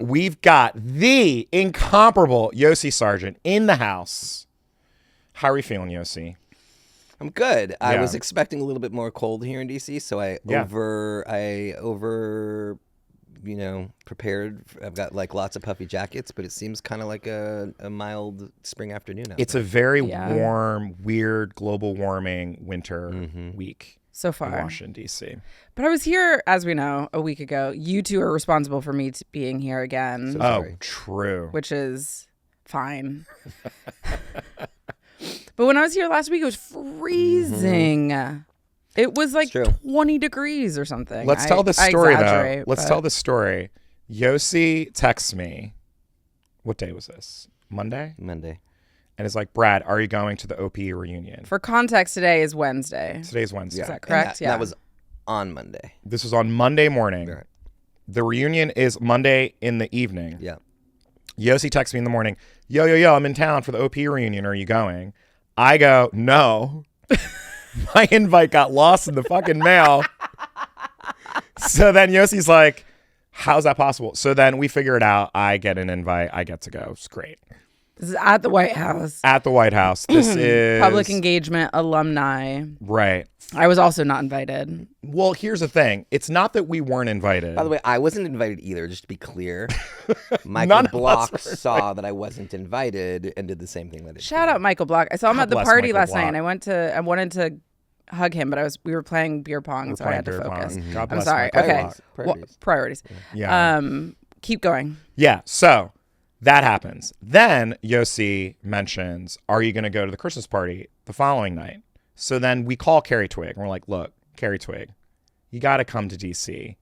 we've got the incomparable Yosi Sargent in the house. How are you feeling, Yosi? I'm good. I Yeah. was expecting a little bit more cold here in DC, so I prepared. I've got like lots of puffy jackets, but it seems kind of like a mild spring afternoon out It's there. a very warm, weird, global warming winter week so far in Washington, D.C. But I was here, as we know, a week ago. You two are responsible for me being here again. So Oh, sorry. true. Which is fine. But when I was here last week, it was freezing. It was like 20 degrees or something. Let's tell the story, though. Let's but... tell the story. Yosi texts me. What day was this? Monday? Monday. And it's like, Brad, are you going to the OPE reunion? For context, today is Wednesday. Today's Wednesday. Is that correct? That was on Monday. This was on Monday morning. Right. The reunion is Monday in the evening. Yeah. Yosi texts me in the morning. Yo, I'm in town for the OPE reunion. Are you going? I go, no. My invite got lost in the fucking mail. So then Yosi's like, how's that possible? So then we figure it out. I get an invite. I get to go. It's great. This is at the White House. At the White House. This is... Public engagement alumni. Right. I was also not invited. Well, here's the thing. It's not that we weren't invited. By the way, I wasn't invited either, just to be clear. Michael Block saw that I wasn't invited and did the same thing that I did. Shout out Michael Block. I saw him at the party last night, and I wanted to hug him, but we were playing beer pong, so I had to focus. God I'm bless sorry. Michael Okay. Block. Priorities. Yeah. Keep going. Yeah. So that happens. Then Yosi mentions, are you going to go to the Christmas party the following night? So then we call Carrie Twigg, and we're like, look, Carrie Twigg, you got to come to DC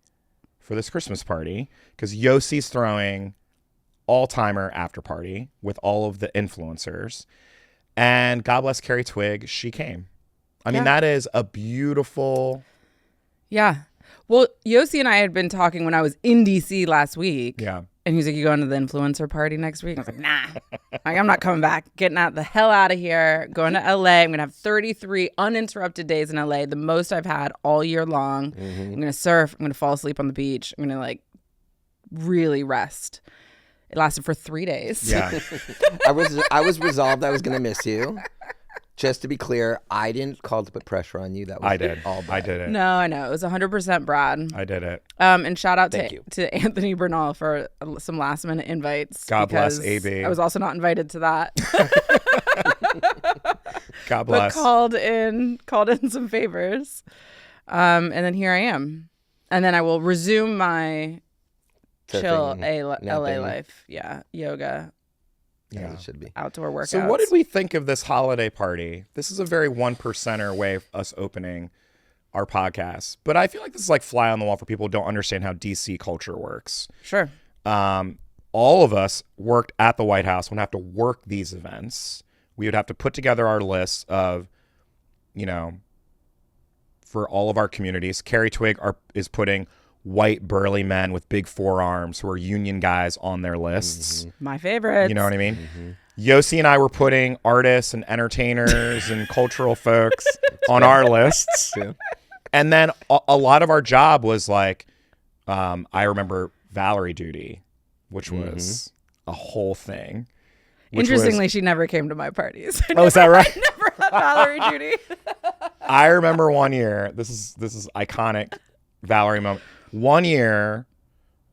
for this Christmas party because Yosi's throwing all-timer after party with all of the influencers. And God bless Carrie Twigg, she came. I mean, that is a beautiful... Yeah. Well, Yosi and I had been talking when I was in DC last week. Yeah. And he was like, you going to the influencer party next week? I was like, nah. Like, I'm not coming back. Getting the hell out of here. Going to LA. I'm going to have 33 uninterrupted days in LA, the most I've had all year long. I'm going to surf. I'm going to fall asleep on the beach. I'm going to really rest. It lasted for 3 days. Yeah. I was resolved I was going to miss you. Just to be clear, I didn't call to put pressure on you. That was I did. All Brad. I did it. No, I know. It was 100% Brad. I did it. And shout out Thank you. to Anthony Bernal for some last minute invites. God bless AB. I was also not invited to that. God bless. But called in some favors. And then here I am. And then I will resume my chill LA life. Yeah. Yoga. Yeah, it should be. Outdoor workouts. So what did we think of this holiday party? This is a very 1%er way of us opening our podcast. But I feel like this is like fly on the wall for people who don't understand how DC culture works. Sure. All of us worked at the White House would have to work these events. We would have to put together our lists of, for all of our communities. Carrie Twigg is putting white burly men with big forearms who are union guys on their lists. My favorite. You know what I mean? Yosi and I were putting artists and entertainers and cultural folks on our lists. And then a lot of our job was like, I remember Valerie duty, which was a whole thing. Interestingly, she never came to my parties. Is that right? I never had Valerie duty. I remember one year, this is iconic Valerie moment. One year,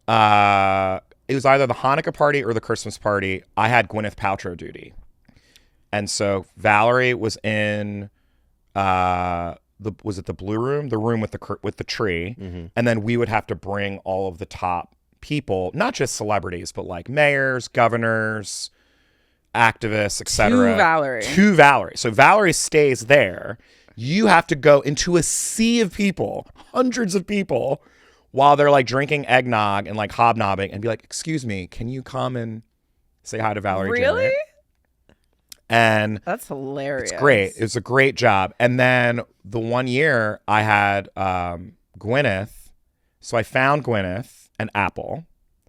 it was either the Hanukkah party or the Christmas party. I had Gwyneth Paltrow duty. And so Valerie was in, was it the blue room? The room with the tree. And then we would have to bring all of the top people, not just celebrities, but like mayors, governors, activists, etc. To Valerie. So Valerie stays there. You have to go into a sea of people, hundreds of people, while they're like drinking eggnog and like hobnobbing and be like, excuse me, can you come and say hi to Valerie? Really? Jarrett? And that's hilarious. It's great. It's a great job. And then the one year I had Gwyneth. So I found Gwyneth and Apple.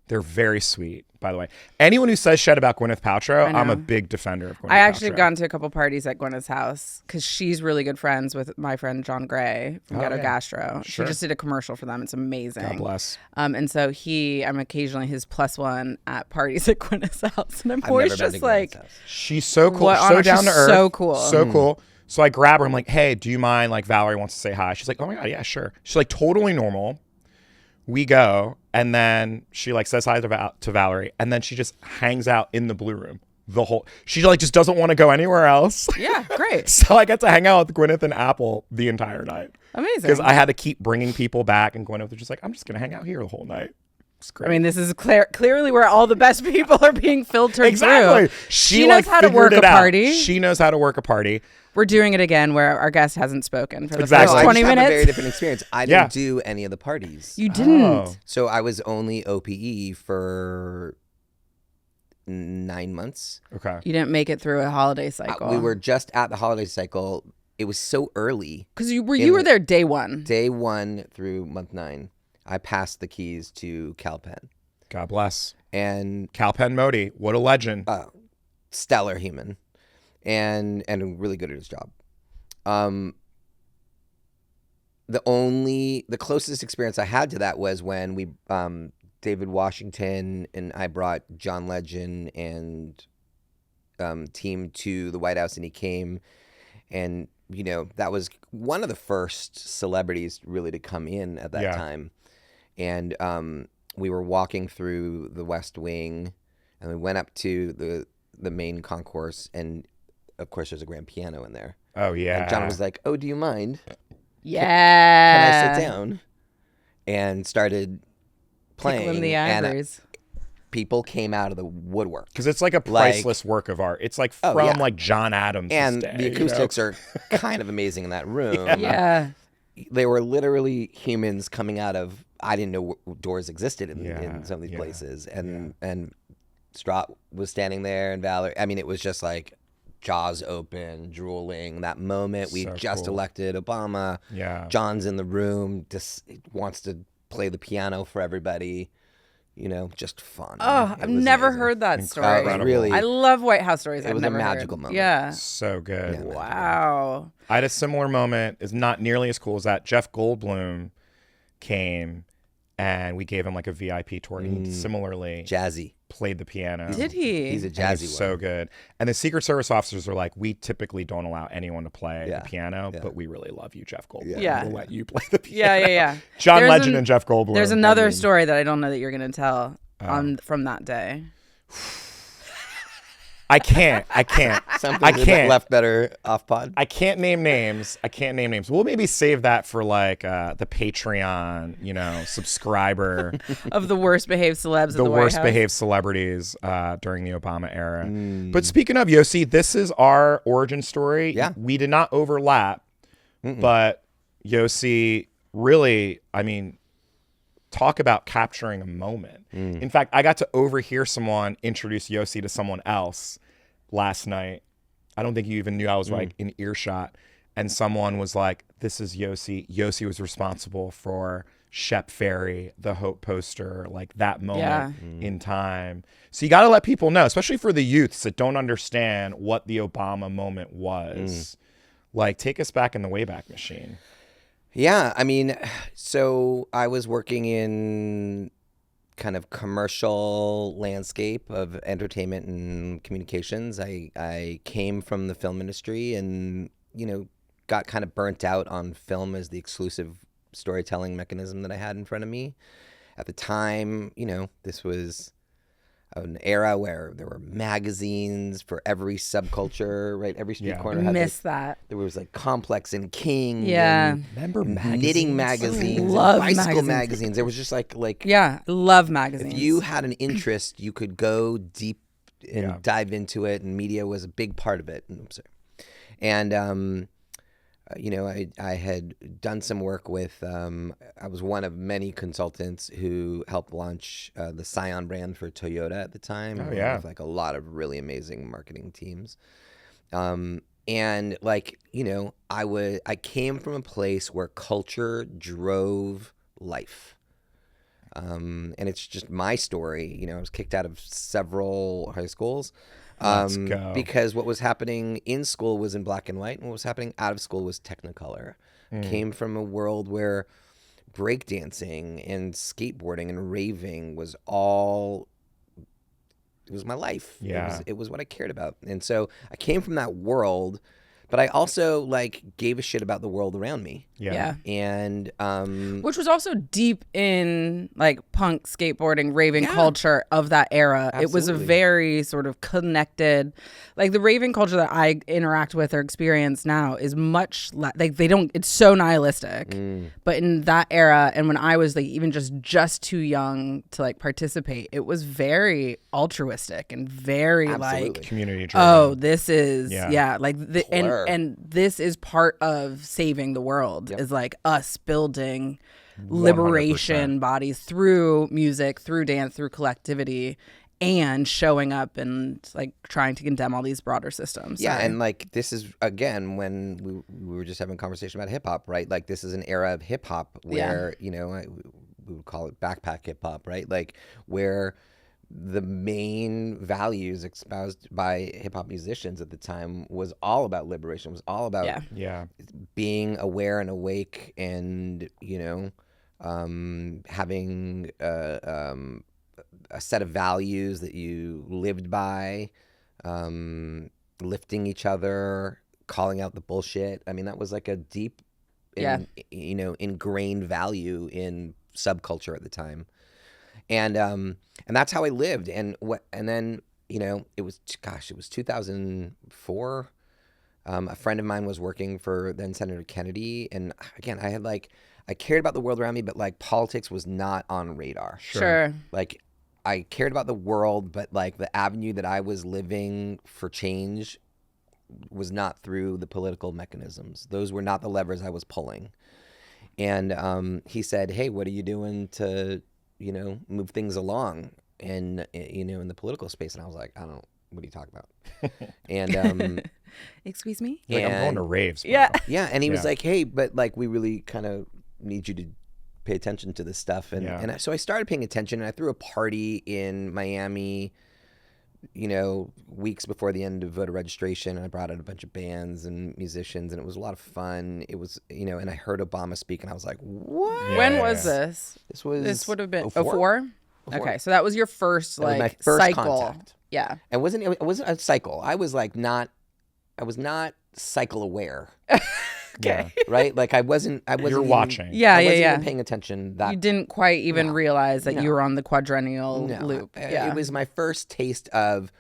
They're very sweet, by the way. Anyone who says shit about Gwyneth Paltrow, I'm a big defender of Gwyneth Paltrow. I actually have gone to a couple parties at Gwyneth's house because she's really good friends with my friend John Gray from Ghetto Gastro. Sure. She just did a commercial for them. It's amazing. God bless. And so I'm occasionally his +1 at parties at Gwyneth's house. And I'm I've always never been just to like, Gwyneth's house. She's so cool, What- so she's down to earth. so cool. So cool. So I grab her. I'm like, hey, do you mind? Like, Valerie wants to say hi. She's like, oh my God, yeah, sure. She's like, totally normal. We go, and then she like says hi to Valerie, and then she just hangs out in the blue room. She like just doesn't want to go anywhere else. yeah, great. So I got to hang out with Gwyneth and Apple the entire night. Amazing. Because I had to keep bringing people back, and Gwyneth was just like, I'm just going to hang out here the whole night. It's great. I mean, this is clearly where all the best people are being filtered exactly. through. She knows like how to figured work it a out. party. She knows how to work a party. We're doing it again where our guest hasn't spoken for the Exactly. first No, I 20 just have minutes. a very different experience. I Yeah. didn't do any of the parties. You didn't. Oh. So I was only OPE for 9 months. Okay. You didn't make it through a holiday cycle. We were just at the holiday cycle. It was so early. because you were there day one. Day 1 through month 9, I passed the keys to CalPen. God bless. And Calpen Modi. What a legend. stellar human. And really good at his job. The closest experience I had to that was when we David Washington and I brought John Legend and team to the White House, and he came, and that was one of the first celebrities really to come in at that time. And we were walking through the West Wing, and we went up to the main concourse, and of course there's a grand piano in there. Oh, yeah. And John was like, "Oh, do you mind? Yeah. Can I sit down?" And started playing. Tickling the and ivories. people came out of the woodwork. Because it's like a priceless work of art. It's like from like John Adams' And day, the acoustics are kind of amazing in that room. Yeah. They were literally humans coming out of, I didn't know doors existed in some of these places. And Straught was standing there, and Valerie. I mean, it was just like jaws open, drooling. That moment, we just elected Obama. Yeah. John's in the room, just wants to play the piano for everybody. Just fun. Oh, I've never heard that story. Really, I love White House stories. It I've was a never magical heard. moment. Yeah. So good. Yeah. Wow. I had a similar moment. It's not nearly as cool as that. Jeff Goldblum came, and we gave him like a VIP tour. And he similarly jazzy. played the piano. Did he? He's a And jazzy he's one. so good. And the Secret Service officers are like, we typically don't allow anyone to play Yeah. the piano, Yeah. but we really love you, Jeff Goldblum. Yeah. We'll let you play the piano. Yeah. John There's Legend and Jeff Goldblum. There's another story that I don't know that you're going to tell from that day. I can't. Something I that can't. left better off pod. I can't name names. We'll maybe save that for like the Patreon, subscriber. Of the worst behaved celebs The in the White worst House. behaved celebrities during the Obama era. But speaking of Yosi, this is our origin story. Yeah. We did not overlap, but Yosi really, talk about capturing a moment. In fact, I got to overhear someone introduce Yosi to someone else last night. I don't think you even knew I was like in earshot. And someone was like, this is Yosi. Yosi was responsible for Shep Ferry, the Hope poster, like that moment in time. So you got to let people know, especially for the youths that don't understand what the Obama moment was. Like, take us back in the Wayback Machine. Yeah, so I was working in kind of commercial landscape of entertainment and communications. I came from the film industry and, got kind of burnt out on film as the exclusive storytelling mechanism that I had in front of me. At the time, this was an era where there were magazines for every subculture, right? Every street corner had that. there was like Complex and King. Yeah. And Remember knitting magazines, Love and bicycle magazines. magazines. There was just like Yeah. Love magazines. if you had an interest, you could go deep and dive into it, and media was a big part of it. And I had done some work with. I was one of many consultants who helped launch the Scion brand for Toyota at the time. Oh, yeah. With like a lot of really amazing marketing teams. And like, I came from a place where culture drove life. And it's just my story. You know, I was kicked out of several high schools. Let's go. Because what was happening in school was in black and white, and what was happening out of school was Technicolor. Came from a world where breakdancing and skateboarding and raving was all, it was my life. Yeah. It was what I cared about. And so I came from that world, but I also like gave a shit about the world around me. Yeah. And Which was also deep in like punk, skateboarding, raving culture of that era. It was a Absolutely. very sort of connected, like the raving culture that I interact with or experience now is much like they don't, it's so nihilistic. But in that era, and when I was like even just too young to like participate, it was very altruistic and very Absolutely. like, Community driven. oh, this is Yeah. like Blur. and this is part of saving the world is like us building liberation 100%. bodies through music, through dance, through collectivity, and showing up and like trying to condemn all these broader systems. Yeah, Sorry. and like this is again when we were just having a conversation about hip hop, right? Like this is an era of hip hop where you know we would call it backpack hip hop, right? Like where the main values espoused by hip hop musicians at the time was all about liberation, was all about Yeah. being aware and awake, and you know, having a set of values that you lived by, lifting each other, calling out the bullshit. I mean, that was like a deep, you know, ingrained value in subculture at the time, and that's how I lived. And then you know, it was 2004. A friend of mine was working for then Senator Kennedy, and again, I cared about the world around me, but like politics was not on radar. Sure. Like I cared about the world, but like the avenue that I was living for change was not through the political mechanisms. Those were not the levers I was pulling. And he said, "Hey, what are you doing to, you know, move things along in, you know, in the political space?" And I was like, "I don't. What are you talking about?" And Excuse me? You're like, I'm going and- to raves. Bro. Yeah. yeah, and he was Yeah. like, "Hey, but like we really kind of need you to pay attention to this stuff." And so I started paying attention, and I threw a party in Miami, you know, weeks before the end of voter registration, and I brought out a bunch of bands and musicians, and it was a lot of fun. It was, you know, and I heard Obama speak, and I was like, "What?" Yeah. When was this? This would have been 04? 04? Okay, so that was your first That was like my first cycle. contact. Yeah. It wasn't a cycle. I was not cycle aware, Yeah. right? Like I wasn't You're even- watching. Yeah, I yeah, wasn't yeah. even paying attention that You didn't quite even No. realize that No. you were on the quadrennial No, loop. It Yeah. was my first taste of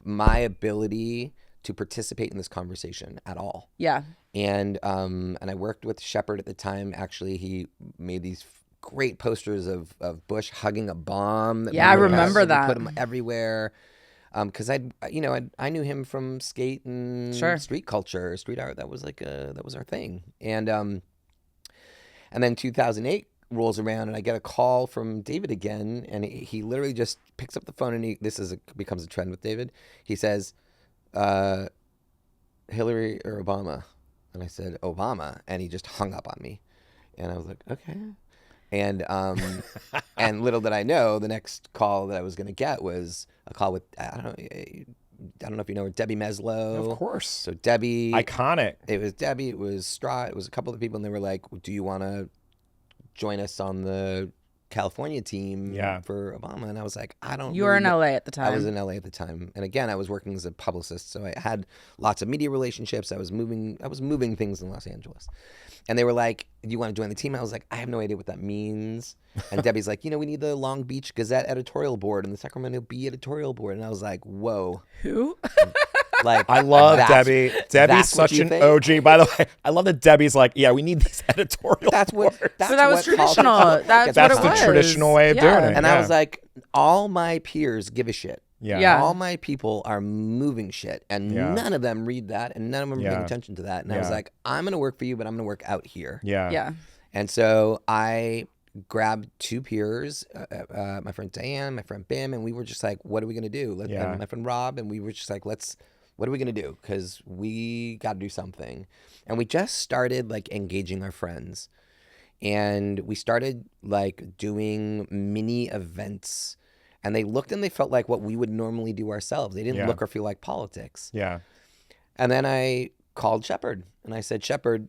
my ability to participate in this conversation at all. Yeah. And I worked with Shepard at the time. Actually, he made these great posters of Bush hugging a bomb. That Yeah, we I would remember we that. put them everywhere. Because I knew him from skate and Sure. street culture, street art. That was our thing. And then 2008 rolls around, and I get a call from David again, and he literally just picks up the phone, and becomes a trend with David. He says, "Hillary or Obama?" And I said, "Obama," and he just hung up on me, and I was like, "Okay." And and little did I know, the next call that I was going to get was a call with I don't know if you know her, Debbie Meslow. Of course. So Debbie, Iconic. it was Debbie, it was Straw, it was a couple of people, and they were like, "Do you want to join us on the California team for Obama?" And I was like, "I don't." You were in LA at the time. I was in LA at the time, and again, I was working as a publicist, so I had lots of media relationships. I was moving things in Los Angeles, and they were like, "Do you want to join the team?" I was like, "I have no idea what that means." And Debbie's like, "We need the Long Beach Gazette editorial board and the Sacramento Bee editorial board," and I was like, "Whoa!" Who? Like, I love that's- Debbie. Debbie's that's what such you an think? OG. By the way, I love that Debbie's like, yeah, we need these editorial. That's what. boards. That's So that was what traditional. politics- That's That's what it the was. traditional way of doing it. And Yeah. I was like, all my peers give a shit. Yeah. All my people are moving shit, and Yeah. none of them read that, and none of them are paying Yeah. attention to that. And I was Yeah. like, I'm going to work for you, but I'm going to work out here. Yeah. Yeah. And so I grabbed two peers, my friend Diane, my friend Bim, and we were just like, what are we going to do? Yeah. And my friend Rob, and we were just like, what are we going to do? Because we got to do something. And we just started like engaging our friends. And we started like doing mini events, and they looked and they felt like what we would normally do ourselves. They didn't Yeah. look or feel like politics. Yeah. And then I called Shepard and I said, Shepard,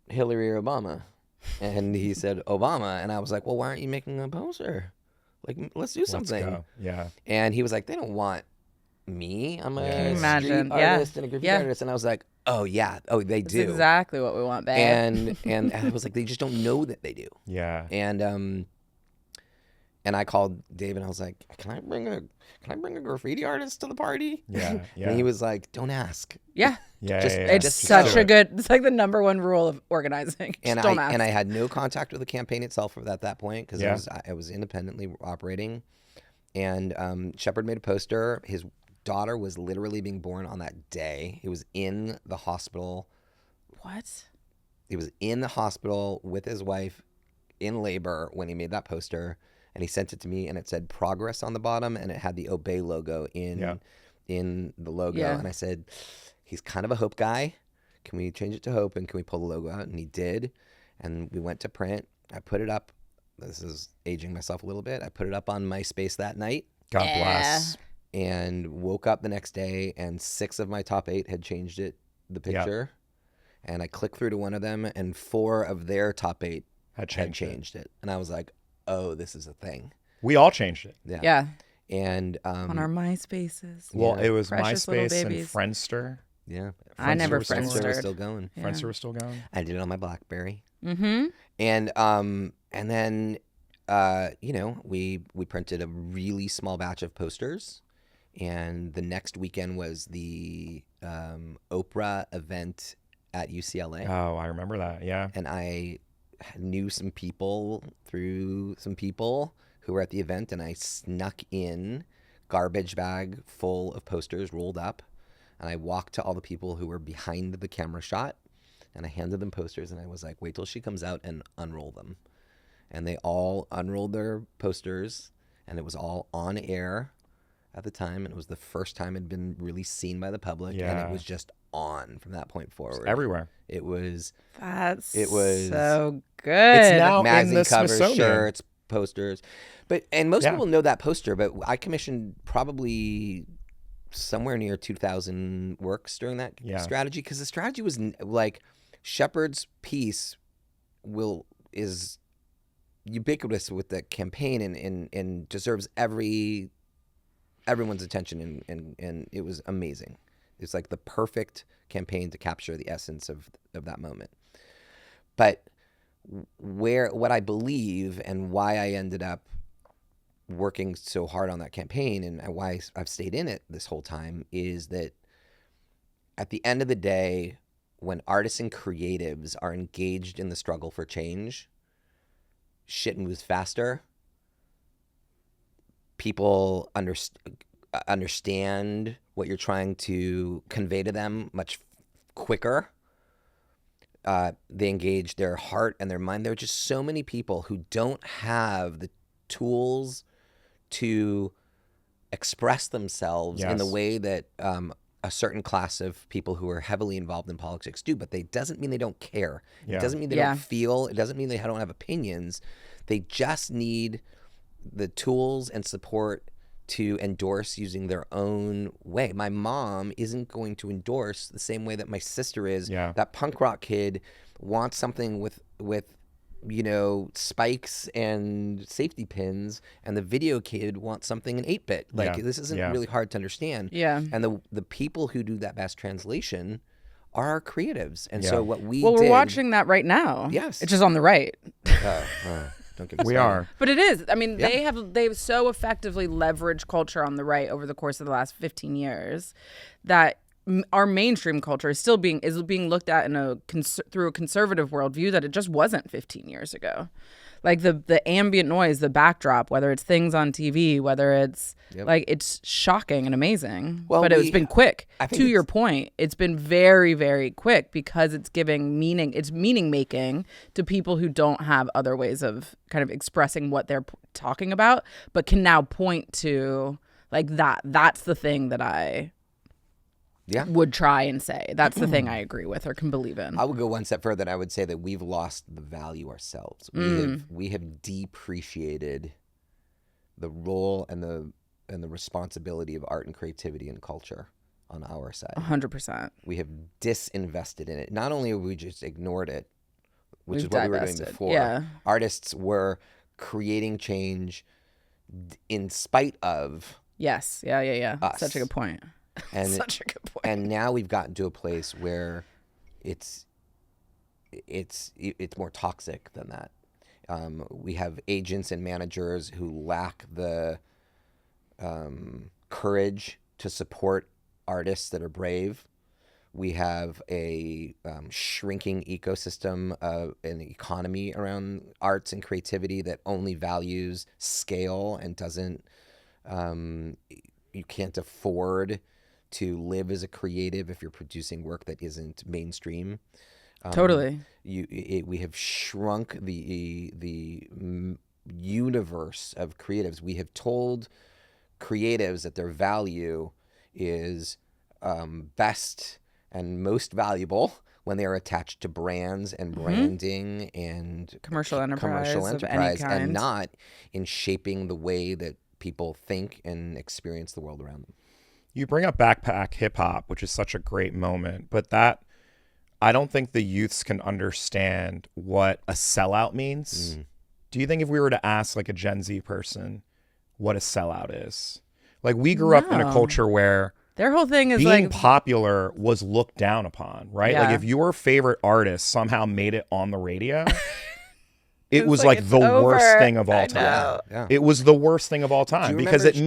Hillary or Obama? And he said, Obama. And I was like, well, why aren't you making a poster? Like, let's do something. Let's go. Yeah. And he was like, they don't want me. I'm a Can you imagine? street Yeah. artist and a graffiti Yeah. artist. And I was like, oh, yeah. Oh, they That's do. exactly what we want, babe. And I was like, they just don't know that they do. Yeah. And I called Dave and I was like, can I bring a graffiti artist to the party? Yeah. Yeah. And he was like, don't ask. yeah. yeah. just- yeah, It's Just such do a it. good, it's like the number one rule of organizing. And Just don't ask. I had no contact with the campaign itself at that point because Yeah. I was independently operating. And Shepard made a poster. His daughter was literally being born on that day. He was in the hospital. What? He was in the hospital with his wife in labor when he made that poster. And he sent it to me, and it said progress on the bottom, and it had the OPE logo in the logo. Yeah. And I said, he's kind of a Hope guy. Can we change it to Hope, and can we pull the logo out? And he did. And we went to print. I put it up. This is aging myself a little bit. I put it up on MySpace that night God Yeah. bless. and woke up the next day, and 6 of my top 8 had changed the picture. And I clicked through to one of them, and 4 of their top 8 Had had changed it. changed it. And I was like, oh, this is a thing. We all changed it. Yeah. Yeah. And On our MySpaces. Well, Yeah. it was Precious little MySpace and babies. Friendster. yeah, I never was still- Friendster was Friendstered. still going. Yeah. Friendster was still going. I did it on my BlackBerry. Mm-hmm. And then we printed a really small batch of posters, and the next weekend was the Oprah event at UCLA. Oh, I remember that. Yeah. And I knew some people through some people who were at the event, and I snuck in garbage bag full of posters rolled up, and I walked to all the people who were behind the camera shot, and I handed them posters, and I was like, wait till she comes out and unroll them. And they all unrolled their posters, and it was all on air at the time, and it was the first time it had been really seen by the public, and Yeah. it was just on from that point forward. Everywhere. It was It was- so good. It's now in magazine the covers, Smithsonian. shirts, posters. And most Yeah. people know that poster, but I commissioned probably somewhere near 2,000 works during that Yeah. strategy, because the strategy was like Shepard's piece is ubiquitous with the campaign and deserves everyone's attention, and it was amazing. It's like the perfect campaign to capture the essence of that moment. But what I believe and why I ended up working so hard on that campaign and why I've stayed in it this whole time is that at the end of the day, when artists and creatives are engaged in the struggle for change, shit moves faster. People understand what you're trying to convey to them much quicker. They engage their heart and their mind. There are just so many people who don't have the tools to express themselves in the Yes. way that a certain class of people who are heavily involved in politics do. But they doesn't mean they don't care. Yeah. It doesn't mean they Yeah. don't feel. It doesn't mean they don't have opinions. They just need the tools and support to endorse using their own way. My mom isn't going to endorse the same way that my sister is. Yeah. That punk rock kid wants something with spikes and safety pins, and the video kid wants something in 8-bit. Like, Yeah. this isn't Yeah. really hard to understand. Yeah. And the people who do that best translation are creatives. And Yeah. so what we Well, did, we're watching that right now. Yes. It's just on the right. don't get me We started. are. But it is. I mean, Yeah. they've so effectively leveraged culture on the right over the course of the last 15 years that our mainstream culture is still being looked at in through a conservative worldview that it just wasn't 15 years ago. Like the ambient noise, the backdrop, whether it's things on TV, whether it's like, it's shocking and amazing. Well, but it's been quick. I think To your it's- point, it's been very, very quick because it's giving meaning. It's meaning making to people who don't have other ways of kind of expressing what they're talking about, but can now point to like that. That's the thing that I would try and say. That's the thing I agree with or can believe in. I would go one step further, and I would say that we've lost the value ourselves. We have depreciated the role and the responsibility of art and creativity and culture on our side. 100%. We have disinvested in it. Not only have we just ignored it, which is what we were doing before. Yeah. Artists were creating change in spite of Yes. Yeah. us. Such a good point. And Such a good point. And now we've gotten to a place where it's more toxic than that. We have agents and managers who lack the courage to support artists that are brave. We have a shrinking ecosystem of an economy around arts and creativity that only values scale and doesn't. You can't afford to live as a creative if you're producing work that isn't mainstream. Totally. We have shrunk the universe of creatives. We have told creatives that their value is best and most valuable when they are attached to brands and branding and commercial enterprise of any kind. And not in shaping the way that people think and experience the world around them. You bring up backpack hip hop, which is such a great moment, but that I don't think the youths can understand what a sellout means. Do you think if we were to ask like a Gen Z person what a sellout is? Like we grew up in a culture where their whole thing is being like popular was looked down upon, right? Yeah. Like if your favorite artist somehow made it on the radio, it was like, like it's the worst over. thing of all I time. know. Yeah. It was the worst thing of all time Do you because remember-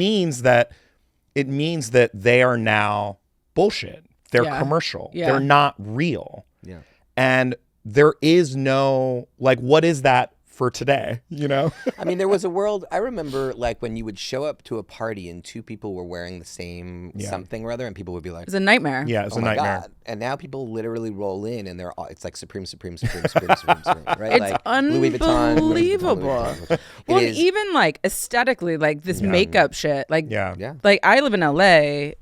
it means that they are now bullshit. They're Yeah. commercial. Yeah. They're not real. Yeah. And there is no, like, what is that for today? You know? I mean, there was a world, I remember like when you would show up to a party and two people were wearing the same something or other and people would be like, it's a nightmare. Yeah, it's oh a my nightmare. God. And now people literally roll in and they're all, it's like Supreme, right? It's like Louis Vuitton, unbelievable. It Well, and is- even like aesthetically, like this makeup shit, like Yeah. like I live in LA.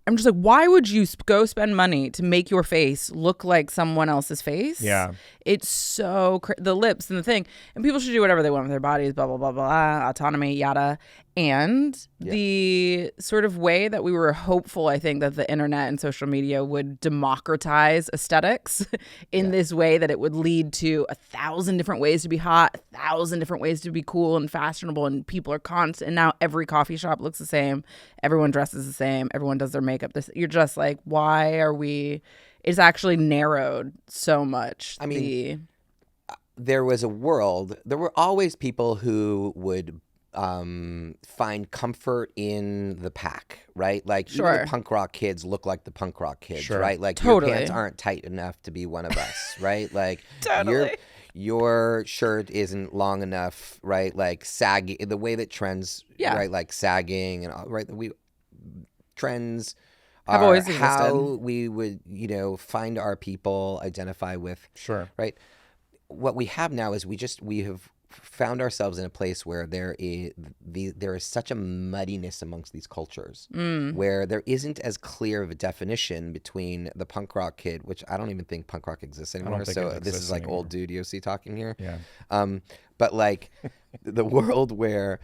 I'm just like, why would you go spend money to make your face look like someone else's face? Yeah. It's so the lips and the thing, and people should do whatever they want with their bodies, blah blah blah blah, autonomy, yada. And the sort of way that we were hopeful, I think, that the internet and social media would democratize aesthetics in this way that it would lead to 1,000 different ways to be hot, 1,000 different ways to be cool and fashionable, and people are constant. And now every coffee shop looks the same, everyone dresses the same, everyone does their makeup. You're just like, why are we? It's actually narrowed so much. I mean, there was a world, there were always people who would find comfort in the pack, right? Like even the punk rock kids look like the punk rock kids, right? Like your pants aren't tight enough to be one of us, right? Like your shirt isn't long enough, right? Like sagging, the way that trends, right? Like sagging and all, right? Trends have are always how existed. we would, find our people, identify with, right? What we have now is we have found ourselves in a place where there is such a muddiness amongst these cultures where there isn't as clear of a definition between the punk rock kid, which I don't even think punk rock exists anymore. So this is like old dude Yosi talking here. Yeah. But like the world where,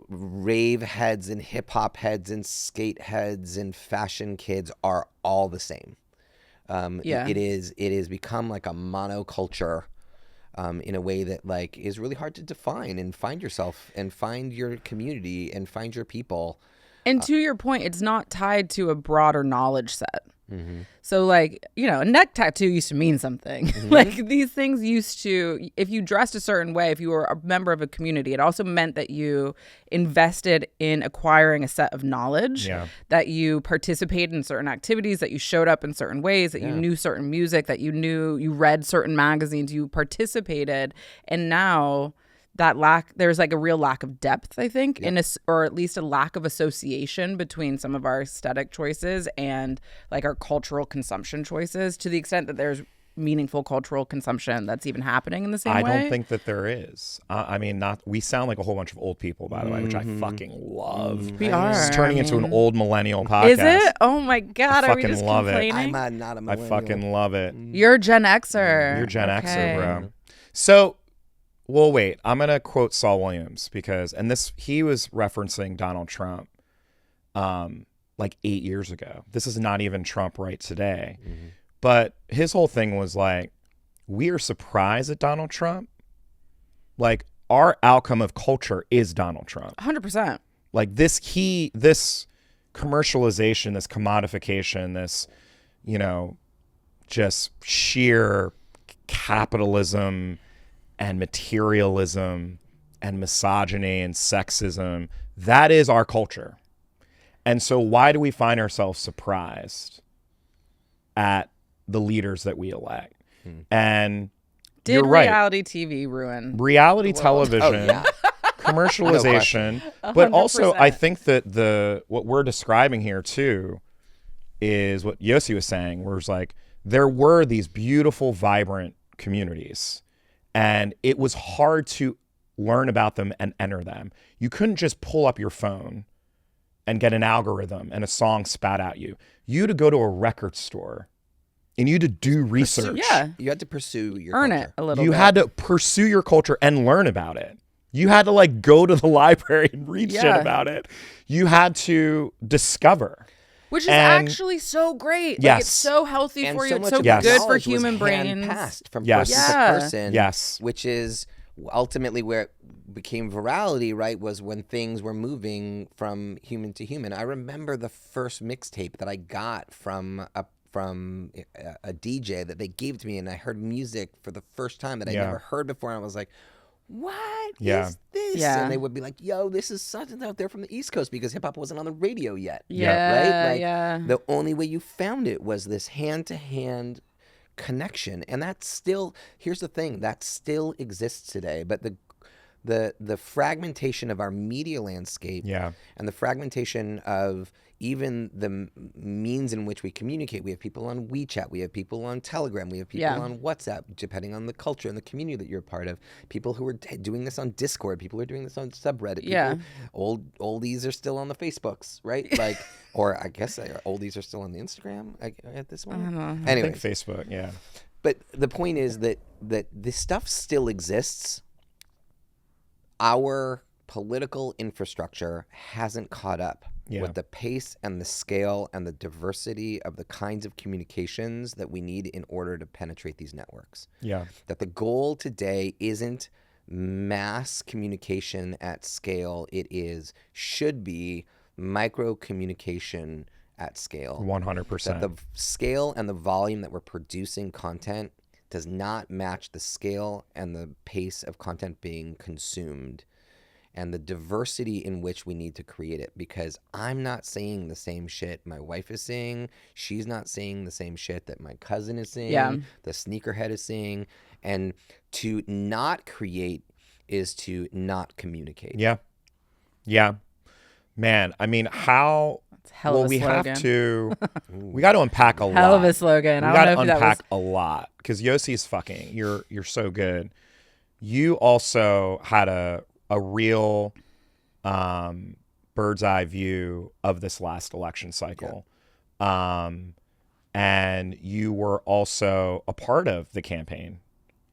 rave heads and hip hop heads and skate heads and fashion kids are all the same. It is become like a monoculture. In a way that like is really hard to define and find yourself and find your community and find your people. And to your point, it's not tied to a broader knowledge set. So like, a neck tattoo used to mean something. Like these things used to, if you dressed a certain way, if you were a member of a community, it also meant that you invested in acquiring a set of knowledge, that you participated in certain activities, that you showed up in certain ways, that you knew certain music, that you read certain magazines, you participated. And now there's like a real lack of depth, I think, or at least a lack of association between some of our aesthetic choices and like our cultural consumption choices, to the extent that there's meaningful cultural consumption that's even happening in the same I way. don't think that there is. I mean, not. We sound like a whole bunch of old people, by the way, which I fucking love. We I are. It's turning I into an mean, old millennial podcast. Is it? Oh my God. Are we fucking just love it. complaining? I'm not a I millennial. fucking love it. You're Gen Xer. You're Gen Okay. Xer, bro. So, well, wait. I'm gonna quote Saul Williams because, and this he was referencing Donald Trump, like 8 years ago. This is not even Trump right today, but his whole thing was like, we are surprised at Donald Trump. Like our outcome of culture is Donald Trump. 100%. Like this commercialization, this commodification, this, just sheer capitalism and materialism and misogyny and sexism, that is our culture. And so why do we find ourselves surprised at the leaders that we elect? And Did you're right. reality TV ruin? Reality television, Oh, yeah. commercialization, but also 100%. I think that what we're describing here too is what Yosi was saying, where it's like there were these beautiful, vibrant communities, and it was hard to learn about them and enter them. You couldn't just pull up your phone and get an algorithm and a song spat at you. You had to go to a record store and you had to do research. Yeah. You had to pursue your Earn culture. it a little You bit. had to pursue your culture and learn about it. You had to like go to the library and read shit Yeah. about it. You had to discover. Which is And- actually so great. Like, Yes. it's so healthy And for you. so It's much so of Yes. good that for knowledge was human brains. hand-passed from Yes. person Yeah. to person. Yes. Which is ultimately where it became virality, right? Was when things were moving from human to human. I remember the first mixtape that I got from a DJ that they gave to me, and I heard music for the first time that I Yeah. never heard before, and I was like, what Yeah. is this? Yeah. And they would be like, yo, this is something out there from the East Coast, because hip hop wasn't on the radio yet. Yeah. Right? Like, Yeah. the only way you found it was this hand-to-hand connection, and that's still, here's the thing, that still exists today. But the fragmentation of our media landscape, Yeah. and the fragmentation of even the means in which we communicate. We have people on WeChat, we have people on Telegram, we have people Yeah. on WhatsApp, depending on the culture and the community that you're a part of. People who are doing this on Discord, people who are doing this on subreddit. Yeah. People, oldies are still on the Facebooks, right? Like, or I guess oldies are still on the Instagram at this I moment. don't know. I Anyway, think Facebook, yeah. but the point is that this stuff still exists. Our political infrastructure hasn't caught up Yeah. with the pace and the scale and the diversity of the kinds of communications that we need in order to penetrate these networks. Yeah. That the goal today isn't mass communication at scale. It should be micro communication at scale. 100%. That the scale and the volume that we're producing content does not match the scale and the pace of content being consumed, and the diversity in which we need to create it. Because I'm not saying the same shit my wife is saying. She's not saying the same shit that my cousin is saying. Yeah. The sneakerhead is saying. And to not create is to not communicate. Yeah. Yeah. Man, I mean, how It's hell of a we slogan. have to we got to unpack a lot. Hell of a slogan. We I got don't to know if that was unpack a lot because Yosi's fucking. You're so good. You also had a real bird's eye view of this last election cycle, and you were also a part of the campaign.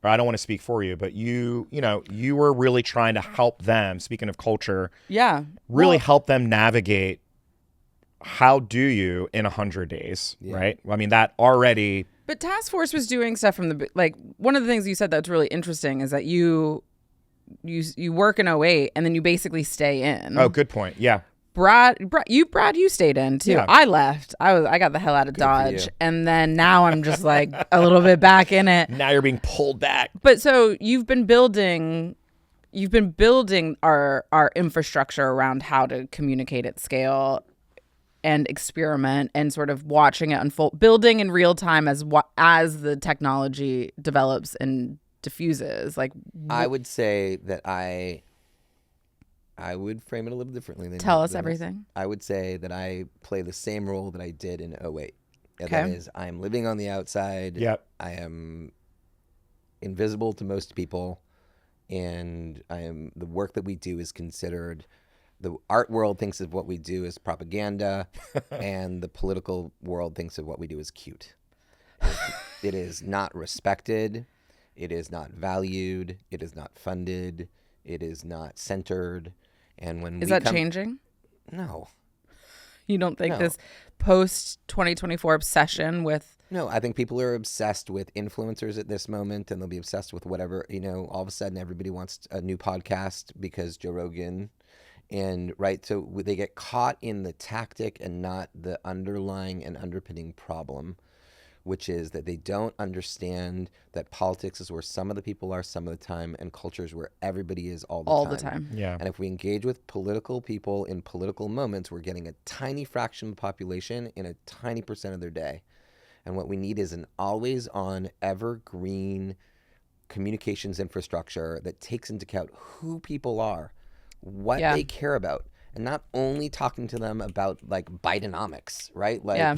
Or I don't want to speak for you, but you were really trying to help them. Speaking of culture, Yeah. really help them navigate. How do you in 100 days, right? I mean, that already. But Task Force was doing stuff from the like. One of the things you said that's really interesting is that you work in 08 and then you basically stay in. Oh, good point. Yeah. Brad, you stayed in too. Yeah. I left. I got the hell out of for Dodge, you. and then now I'm just like a little bit back in it. Now you're being pulled back. But so you've been building our infrastructure around how to communicate at scale and experiment and sort of watching it unfold, building in real time as the technology develops and diffuses. Like, I would say that I would frame it a little differently than tell us than this. everything. I would say that I play the same role that I did in 08. And Okay. that is, I am living on the outside. Yep. I am invisible to most people, and the work that we do is considered. The art world thinks of what we do as propaganda, and the political world thinks of what we do as cute. It is not respected. It is not valued. It is not funded. It is not centered. And when Is that changing? No. You don't think No. this post 2024 obsession with No, I think people are obsessed with influencers at this moment, and they'll be obsessed with whatever, all of a sudden everybody wants a new podcast because Joe Rogan, and right, so they get caught in the tactic and not the underlying and underpinning problem, which is that they don't understand that politics is where some of the people are some of the time, and culture is where everybody is all the time. Yeah. And if we engage with political people in political moments, we're getting a tiny fraction of the population in a tiny percent of their day. And what we need is an always-on, evergreen communications infrastructure that takes into account who people are, what they care about, and not only talking to them about like Bidenomics, right? Like,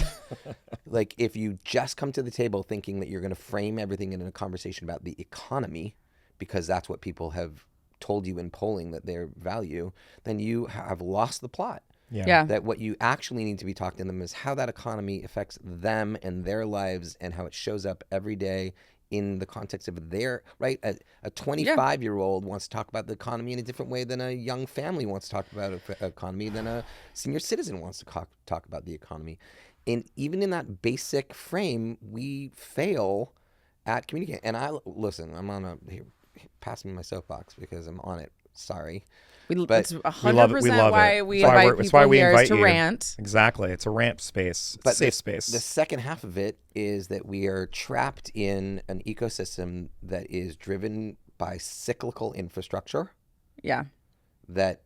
like if you just come to the table thinking that you're going to frame everything in a conversation about the economy, because that's what people have told you in polling that they value, then you have lost the plot. Yeah. That what you actually need to be talking to them is how that economy affects them and their lives, and how it shows up every day in the context of their, right? A 25-year-old wants to talk about the economy in a different way than a young family wants to talk about the economy, than a senior citizen wants to talk about the economy. And even in that basic frame, we fail at communicating. And listen, I'm on here, pass me my soapbox because I'm on it. Sorry. It's We love it. 100% why it. we It's why invite it's people why we here invite is to you. rant. Exactly. It's a rant space. It's a safe space. The second half of it is that we are trapped in an ecosystem that is driven by cyclical infrastructure, Yeah. that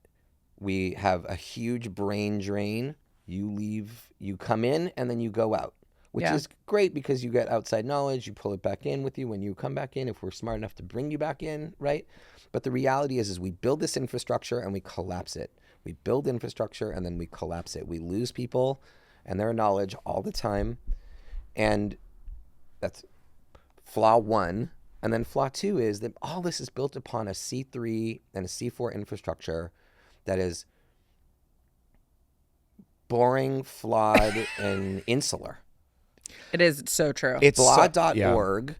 we have a huge brain drain. You leave, you come in, and then you go out, which is great because you get outside knowledge. You pull it back in with you when you come back in, if we're smart enough to bring you back in, right? But the reality is we build this infrastructure and we collapse it. We build infrastructure and then we collapse it. We lose people and their knowledge all the time. And that's flaw one. And then flaw two is that all this is built upon a C3 and a C4 infrastructure that is boring, flawed, and insular. It is so true. It's Blah.org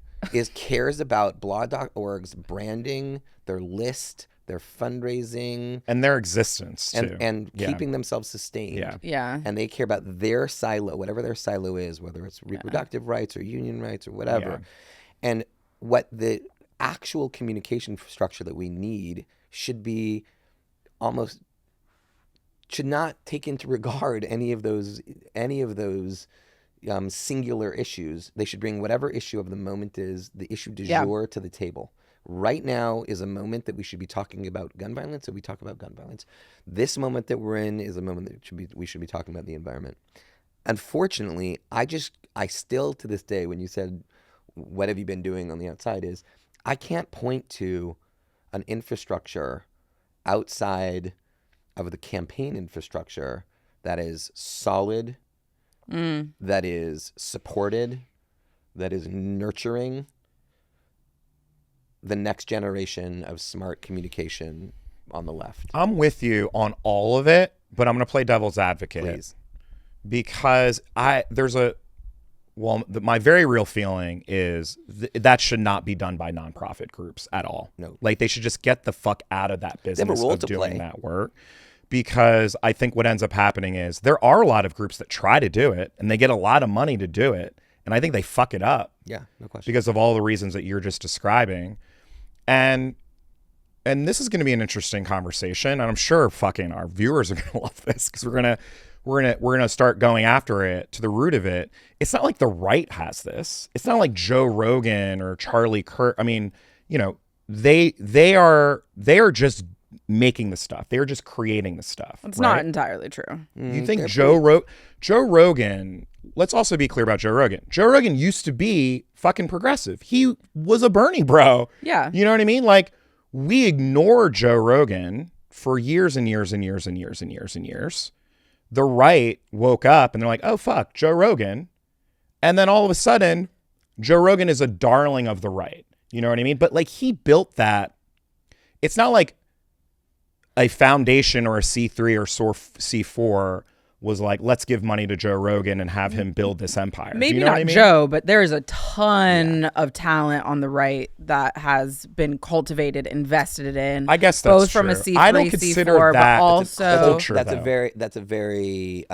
cares about blah.org's branding, their list, their fundraising, and their existence too, and keeping themselves sustained. Yeah. And they care about their silo, whatever their silo is, whether it's reproductive rights or union rights or whatever. Yeah. And what the actual communication structure that we need should not take into regard any of those singular issues. They should bring whatever issue of the moment is the issue du jour to the table. Right now is a moment that we should be talking about gun violence, so we talk about gun violence. This moment that we're in is a moment that we should be talking about the environment. Unfortunately, I still to this day, when you said, what have you been doing on the outside, is I can't point to an infrastructure outside of the campaign infrastructure that is solid, that is supported, that is nurturing the next generation of smart communication on the left. I'm with you on all of it, but I'm going to play devil's advocate. Please. Because my very real feeling is that should not be done by nonprofit groups at all. No. Like they should just get the fuck out of that business role of to doing play. that work. Because I think what ends up happening is there are a lot of groups that try to do it and they get a lot of money to do it. And I think they fuck it up. Yeah, no question. Because of all the reasons that you're just describing. And this is going to be an interesting conversation. And I'm sure fucking our viewers are going to love this because we're going to start going after it to the root of it. It's not like the right has this. It's not like Joe Rogan or Charlie Kirk. I mean, they are just making the stuff. They're just creating the stuff. It's not entirely true. You think Joe Rogan, let's also be clear about Joe Rogan. Joe Rogan used to be fucking progressive. He was a Bernie bro. Yeah. You know what I mean? Like we ignored Joe Rogan for years and years and years and years and years and years. The right woke up and they're like, oh fuck, Joe Rogan. And then all of a sudden, Joe Rogan is a darling of the right. You know what I mean? But like he built that. It's not like a foundation or a C3 or C4 was like, let's give money to Joe Rogan and have him build this empire. Maybe Do you know not what I mean? Joe, but there is a ton of talent on the right that has been cultivated, invested in. I guess that's both from a true. C3, I don't consider C4, that but also culture. That's though. a very